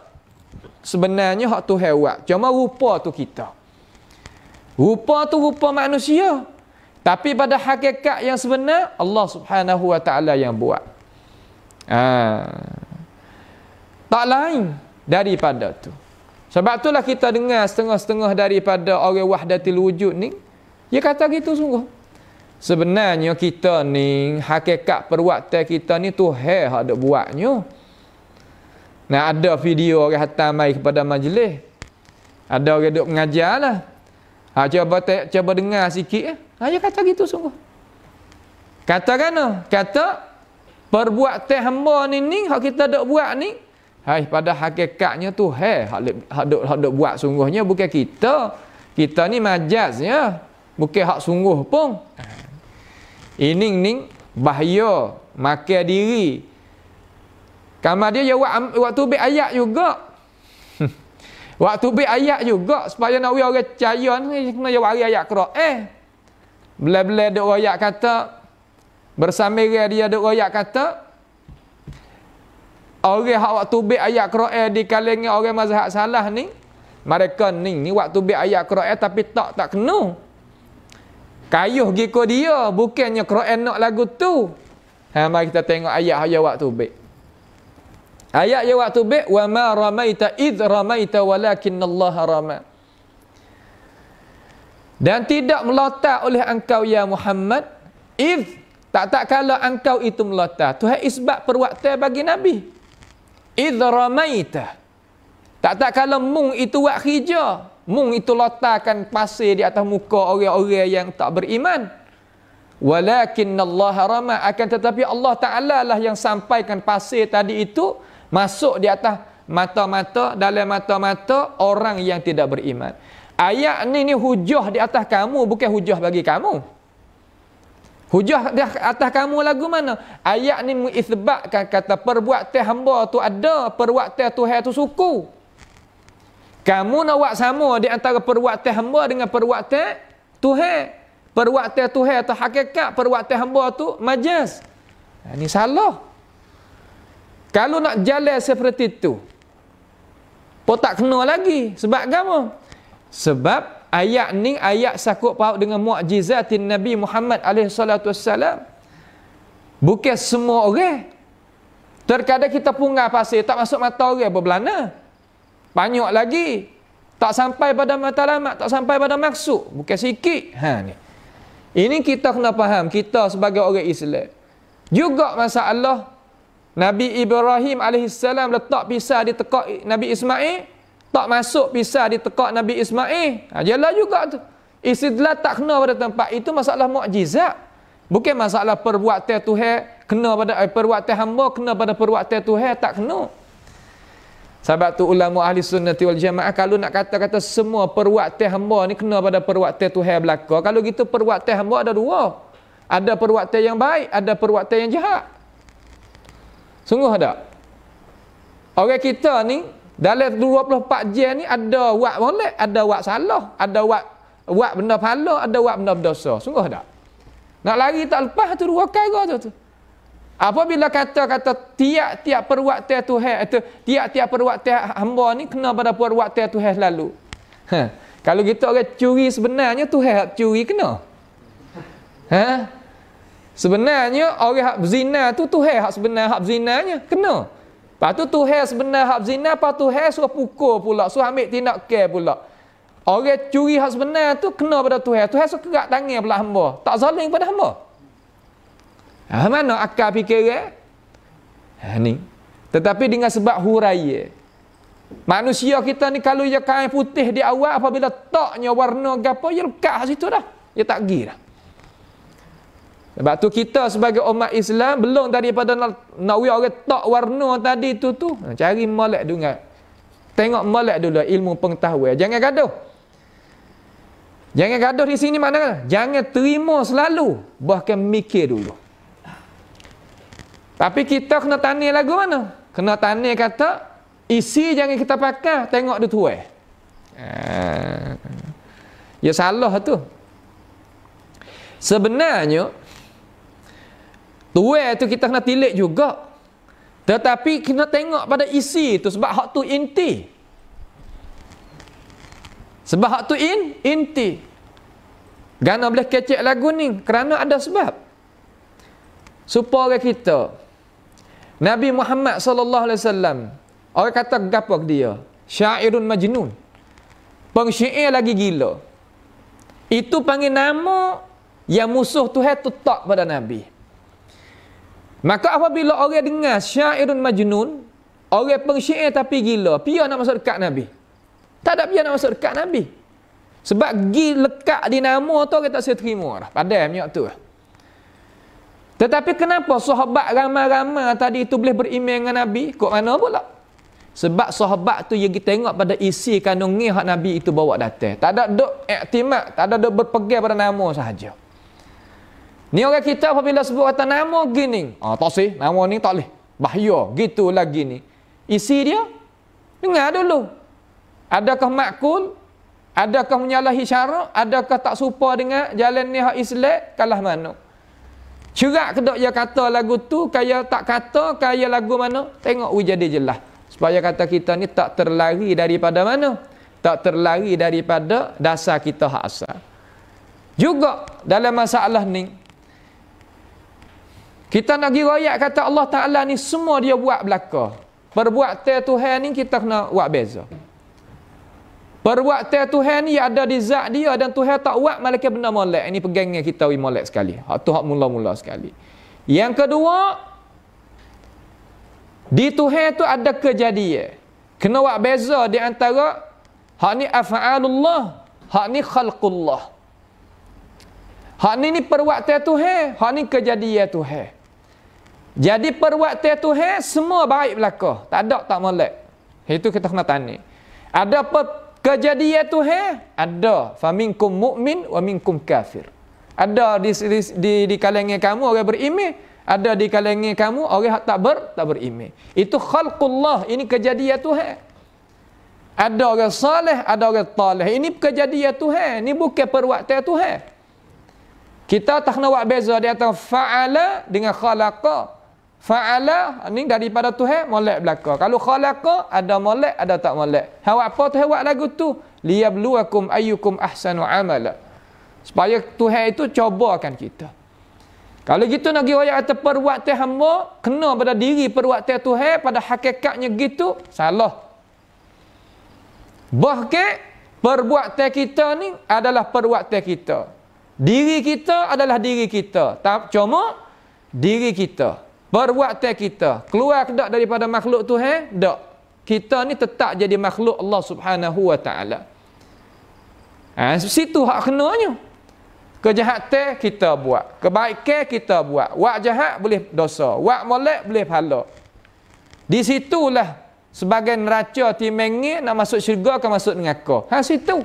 sebenarnya hak Tuhan buat. Cuma rupa tu kita. Rupa tu rupa manusia. Tapi pada hakikat yang sebenar Allah Subhanahu wa taala yang buat. Tak lain daripada tu. Sebab itulah kita dengar setengah-setengah daripada orang wahdatil wujud ni, dia kata gitu sungguh. Sebenarnya kita ni hakikat perbuatan kita ni Tuhan hak dak buatnya. Nah, ada video orang hantar mai kepada majlis. Ada orang duk mengajar lah. Cuba dengar sikit. Dia kata gitu sungguh. Kata kan? Kata perbuatan hamba ni hak kita duk buat ni, pada hakikatnya Tuhan hak duk buat sungguhnya, bukan kita. Kita ni majaznya, bukan hak sungguh pun. Ini ni bahaya makan diri. Kamar dia waktu bit ayat juga. Waktu bit ayat juga supaya nak orang percaya ni kena jawab ayat Quran. Bila-bila duk ayat kata bersambung dia duk ayat kata orang hak waktu bit ayat Quran di kalangan orang mazhab salah ni, mereka ni waktu bit ayat Quran tapi tak kena. Kayuh giko dia bukannya Quran nak lagu tu. Mari kita tengok ayat waktu bit. Ayat yang waktu bit, wa ma ramaita id ramaita walakinallaha rama. Dan tidak melontar oleh engkau ya Muhammad id, tak kala engkau itu melontar. Tuhan isbat perbuatan bagi Nabi. Id ramaita, tak kala mung itu buat kerja, mung itu lontarkan pasir di atas muka orang-orang yang tak beriman. Walakinallaha rama, akan tetapi Allah Ta'ala lah yang sampaikan pasir tadi itu masuk di atas mata-mata, dalam mata-mata orang yang tidak beriman. Ayat ni hujah di atas kamu, bukan hujah bagi kamu. Hujah di atas kamu lagu mana? Ayat ni mengisbatkan kata perbuatan hamba tu ada, perbuatan Tuhan tu suku. Kamu nak buat sama di antara perbuatan hamba dengan perbuatan Tuhan. Perbuatan Tuhan tu hakikat, perbuatan hamba tu majaz. Ini salah. Kalau nak jalan seperti itu, pun tak kena lagi. Sebab apa? Sebab ayat ni ayat sakut paut dengan mukjizatin Nabi Muhammad SAW. Bukan semua orang. Terkadang kita pungar pasir tak masuk mata orang berbelana. Banyak lagi. Tak sampai pada matlamat, tak sampai pada maksud. Bukan sikit. Ni. Ini kita kena faham, kita sebagai orang Islam. Juga masalah Nabi Ibrahim AS letak pisah di tekak Nabi Ismail, tak masuk pisah di tekak Nabi Ismail. Jelas juga tu. Istidlal tak kena pada tempat itu masalah mukjizat. Bukan masalah perbuatan Tuhan kena pada perbuatan hamba kena pada perbuatan Tuhan, tak kena. Sebab tu ulama ahli sunnati wal jamaah kalau nak kata-kata semua perbuatan hamba ni kena pada perbuatan Tuhan belaka. Kalau gitu perbuatan hamba ada dua. Ada perbuatan yang baik, ada perbuatan yang jahat. Sungguh ada. Orang kita ni dalam 24 jam ni ada buat molek, ada buat salah, ada buat benda pahala, ada buat benda berdosa. Sungguh ada. Nak lari tak lepas tu dua perkara tu. Apabila kata-kata tiap-tiap perbuatan Tuhan itu, tiap-tiap perbuatan hamba ni kena pada perbuatan Tuhan selalu. Kalau kita orang curi sebenarnya Tuhan curi kena. Sebenarnya orang hak berzina tu Tuhan hak sebenar hak berzinanya kena. Lepas tu Tuhan sebenar hak berzina, lepas Tuhan suruh pukul pula, suruh ambil tindakan pula. Orang curi hak sebenar tu kena pada Tuhan. Tuhan suruh kerak tangan pula hamba. Tak zalim pada hamba. Mana akal fikiran? Ni. Tetapi dengan sebab huraya. Manusia kita ni kalau dia kain putih di awal, apabila taknya warna gapo, dia lekat situ dah. Dia tak pergi dah. Sebab tu kita sebagai umat Islam belum daripada nak orang tak warna tadi tu cari molek dulu. Tengok molek dulu ilmu pengetahuan. Jangan gaduh. Jangan gaduh di sini mana? Jangan terima selalu, bahkan mikir dulu. Tapi kita kena tanya lagu mana? Kena tanya kata, isi jangan kita pakai, tengok dia tuai. Ya salah tu. Sebenarnya, tuai tu kita kena tilik juga. Tetapi kena tengok pada isi tu, sebab hak tu inti. Sebab hak tu inti. Gana boleh kecek lagu ni kerana ada sebab. Supaya kita Nabi Muhammad sallallahu alaihi wasallam orang kata gapo dia? Syairun majnun. Pengsyair lagi gila. Itu panggil nama yang musuh Tuhan tu tak pada Nabi. Maka apabila orang dengar syairun majnun, orang pengsyair tapi gila, pia nak masuk dekat Nabi. Tak ada pia nak masuk dekat Nabi. Sebab lekat di nama tu kita tak saya terima dah. Padahal minyak tu. Tetapi kenapa sahabat ramai-ramai tadi itu boleh beriman dengan Nabi? Kok mana pula? Sebab sahabat tu yang kita tengok pada isi kandungnya hak Nabi itu bawa datang. Tak ada duk iktimat, tak ada duk berpegang pada nama sahaja. Ni orang kita apabila sebut kata nama gini, tak sih, nama ni tak boleh. Bahaya, gitu lagi ni. Isi dia, dengar dulu. Adakah makul? Adakah menyalahi syarak? Adakah tak serupa dengan jalan ni hak Islam? Kalah mana? Cerak kedok dia kata lagu tu, kaya tak kata, kaya lagu mana? Tengok jadi jelas. Supaya kata kita ni tak terlari daripada mana? Tak terlari daripada dasar kita hak asal. Juga dalam masalah ni, kita nak girayat kata Allah Ta'ala ni semua dia buat belaka. Perbuatan Tuhan ni kita kena buat beza. Perbuatan Tuhan ni ada di zat dia dan Tuhan tak buat malaikat benda molek. Ini pegangnya kita molek sekali. Hak tu hak mula-mula sekali. Yang kedua, di Tuhan tu ada kejadian. Kena buat beza di antara hak ni af'alullah, hak ni khalqullah. Hak ni perbuatan Tuhan, hak ni kejadian Tuhan. Jadi perbuatan Tuhan semua baik belaka. Tak ada tak molek. Itu kita kena tanya. Ada kejadian Tuhan? Ada. Faminkum mu'min wa minkum kafir. Ada di kalangan kamu orang beriman, ada di kalangan kamu orang tak beriman. Itu khalqullah, ini kejadian Tuhan. Ada orang saleh, ada orang taleh. Ini kejadian Tuhan, ini bukan perbuatan Tuhan. Kita tak nak buat beza di antara fa'ala dengan khalaqa. Fa'ala ni daripada Tuhan molek belaka. Kalau khalaqa ada molek ada tak molek. Hak apa Tuhan buat lagu tu? Liyabluwakum ayyukum ahsanu amala. Supaya Tuhan itu cobakan kita. Kalau gitu nak riwayat kata perbuatan hamba kena pada diri perbuatan Tuhan pada hakikatnya gitu, salah. Bahkan perbuatan kita ni adalah perbuatan kita. Diri kita adalah diri kita. Cuma diri kita, perbuatan kita keluar tak daripada makhluk Tuhan? Tak. Kita ni tetap jadi makhluk Allah Subhanahu wa taala. Situ hak kenanya. Kejahatan kita buat, kebaikan kita buat. Wak jahat boleh dosa, wak molek boleh pahala. Di situlah sebagai neraca timengnya nak masuk syurga ke masuk neraka. Situ.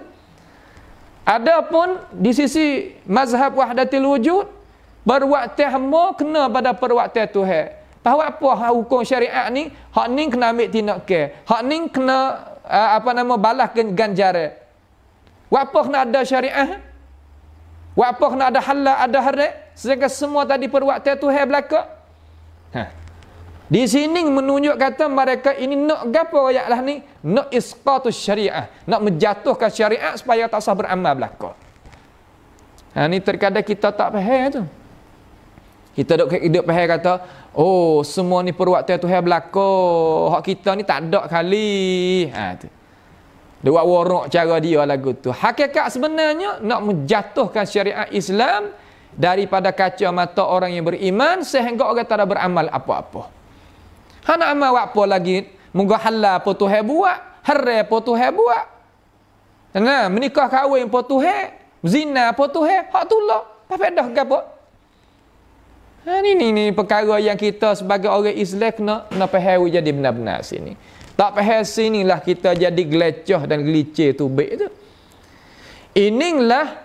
Adapun di sisi mazhab wahdatil wujud, perbuatan hamba kena pada perbuatan Tuhan. Tahu apa hukum syariat ni? Hak ni kena ambil tindakan. Hak ni kena balas ganjaran. Apa kena ada syariat? Apa kena ada halal, ada haram? Sehingga semua tadi perbuatan Tuhan belaka. Di sini menunjuk kata mereka ini nak gapo ayatlah ni? Nak isqatus syariah, nak menjatuhkan syariat supaya tak sah beramal belaka. Ni terkadang kita tak faham tu. Kita duk faham kata, oh semua ni perbuatan Tuhan belaka, hak kita ni tak ada kali. Tu. Dia buat warok cara dia lagu tu. Hakikat sebenarnya nak menjatuhkan syariat Islam daripada kacamata orang yang beriman sehingga orang tak ada beramal apa-apa. Nak amal apa lagi? Moga halal apa Tuhan buat, haram apa Tuhan buat. Nah, menikah kahwin apa Tuhan, zina apa Tuhan, hak tu lah. Apa dah gapo? Ini perkara yang kita sebagai orang Islam kena faham jadi benar-benar sini. Tak faham sinilah kita jadi gelecah dan gelicir tu baik tu. Inilah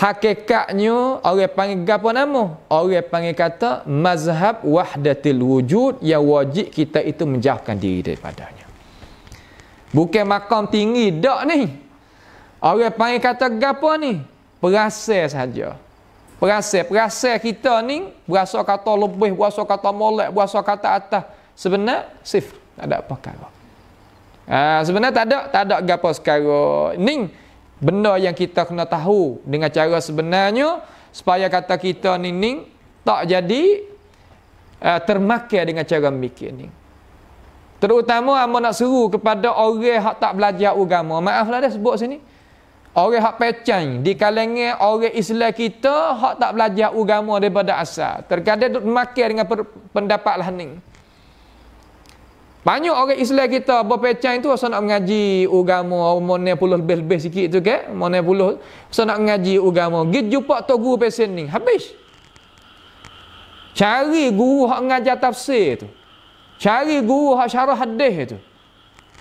hakikatnya orang panggil apa nama? Orang panggil kata mazhab wahdatil wujud, yang wajib kita itu menjauhkan diri daripadanya. Bukan makam tinggi dak ni. Orang panggil kata gapo ni? Perasa saja. Perasa kita ni berasa kata lebih, berasa kata molek, berasa kata atas. Sebenarnya sif, tak ada apa perkara. Sebenarnya tak ada gapo sekarang. Ni benda yang kita kena tahu dengan cara sebenarnya supaya kata kita ni tak jadi termakan dengan cara mikir ni. Terutama amo nak seru kepada orang hak tak belajar agama. Maaflah dah sebut sini. Orang hak pecang di kalangan orang Islam kita hak tak belajar agama daripada asal. Terkadang duk makan dengan pendapat lah ni. Banyak orang Islam kita berpecang itu asal nak mengaji agama, mana puluh lebih sikit tu ke? Mana puluh asal nak mengaji agama. Git jumpa tok guru pesen ni, habis. Cari guru hak mengajar tafsir tu. Cari guru hak syarah hadis tu.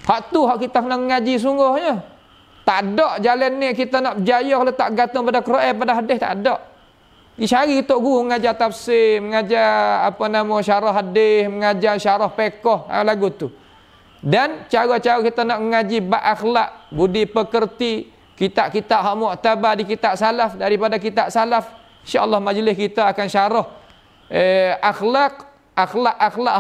Hak tu hak kita nak mengaji sungguhnya. Tak ada jalan ni kita nak berjaya kalau tak gantung pada Quran, pada hadis, tak ada. Dicari tok guru mengajar tafsir, mengajar syarah hadis, mengajar syarah fiqh, lagu tu. Dan cara-cara kita nak mengaji bab akhlak, budi pekerti, kitab-kitab hak muktabar di kitab salaf, daripada kitab salaf, insya-Allah majlis kita akan syarah akhlak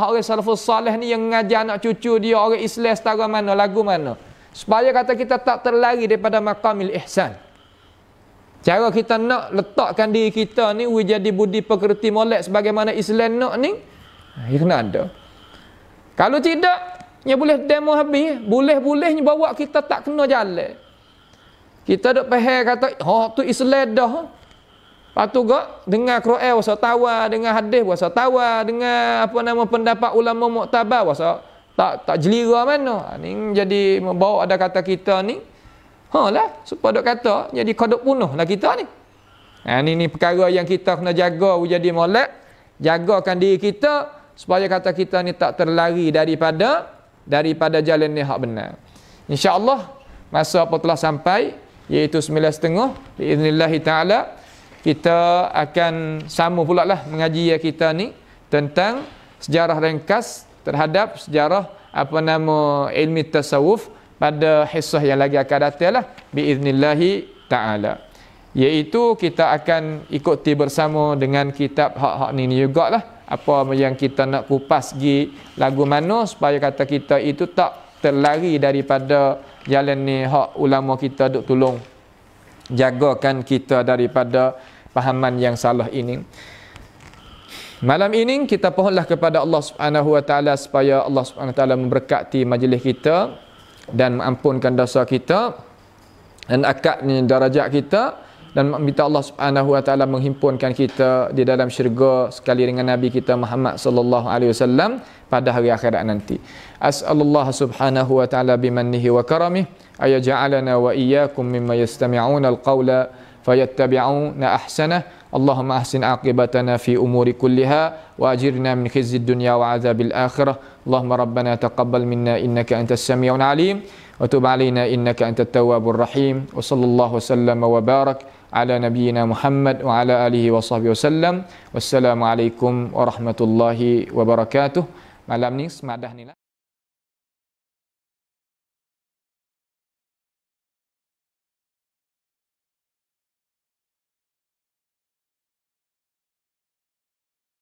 orang salafus salih ni yang mengajar anak cucu dia orang Islam setara mana, lagu mana. Supaya kata kita tak terlari daripada maqamil ihsan. Cara kita nak letakkan diri kita ni jadi budi pekerti molek sebagaimana Islam nak ni, ia kena ada. Kalau tidak, ia boleh demo habis, boleh-bolehnya bawa kita tak kena jalan. Kita duk faham kata, tu Islam dah. Lepas tu gak dengar Quran wasa tawa, dengar hadis wasa tawa, dengar pendapat ulama muktabar wasa tak jelira mana. Ni jadi membawa ada kata kita ni lah supaya dok kata jadi kodok punuh lah kita ni. Ni perkara yang kita kena jaga jadi molek, jagakan diri kita supaya kata kita ni tak terlari daripada jalan ni hak benar. Insya-Allah masa apa telah sampai, iaitu 9.30 biiznillah taala kita akan sama pula lah mengaji kita ni tentang sejarah ringkas terhadap sejarah ilmi tasawuf pada hisah yang lagi akan datang lah biiznillahi ta'ala, iaitu kita akan ikuti bersama dengan kitab hak-hak ni jugalah, apa yang kita nak kupas gi lagu mana supaya kata kita itu tak terlari daripada jalan ni hak ulama kita duk tolong jagakan kita daripada pahaman yang salah ini. Malam ini kita pohonlah kepada Allah Subhanahu wa taala supaya Allah Subhanahu wa taala memberkati majlis kita dan mengampunkan dosa kita dan akadnya darajat kita, dan minta Allah Subhanahu wa taala menghimpunkan kita di dalam syurga sekali dengan Nabi kita Muhammad sallallahu alaihi wasallam pada hari akhirat nanti. As'alullah Subhanahu wa taala bimannihi wa karamih ayaj'alana wa iyyakum mimma yastami'una al-qawla fayattabi'una ahsanah. Allahumma ahsin aqibatana fi umuri kulliha wa ajirna min khizyid dunya wa azabil akhirah. Allahumma rabbana taqabbal minna innaka antas sami'un alim wa tub alaina innaka antat tawwabur rahim. Wa sallallahu wasallama wa barak ala nabiyyina Muhammad wa ala alihi wa sahbihi wasallam. Wassalamu alaikum warahmatullahi wabarakatuh. Malam ni semadah ni lah.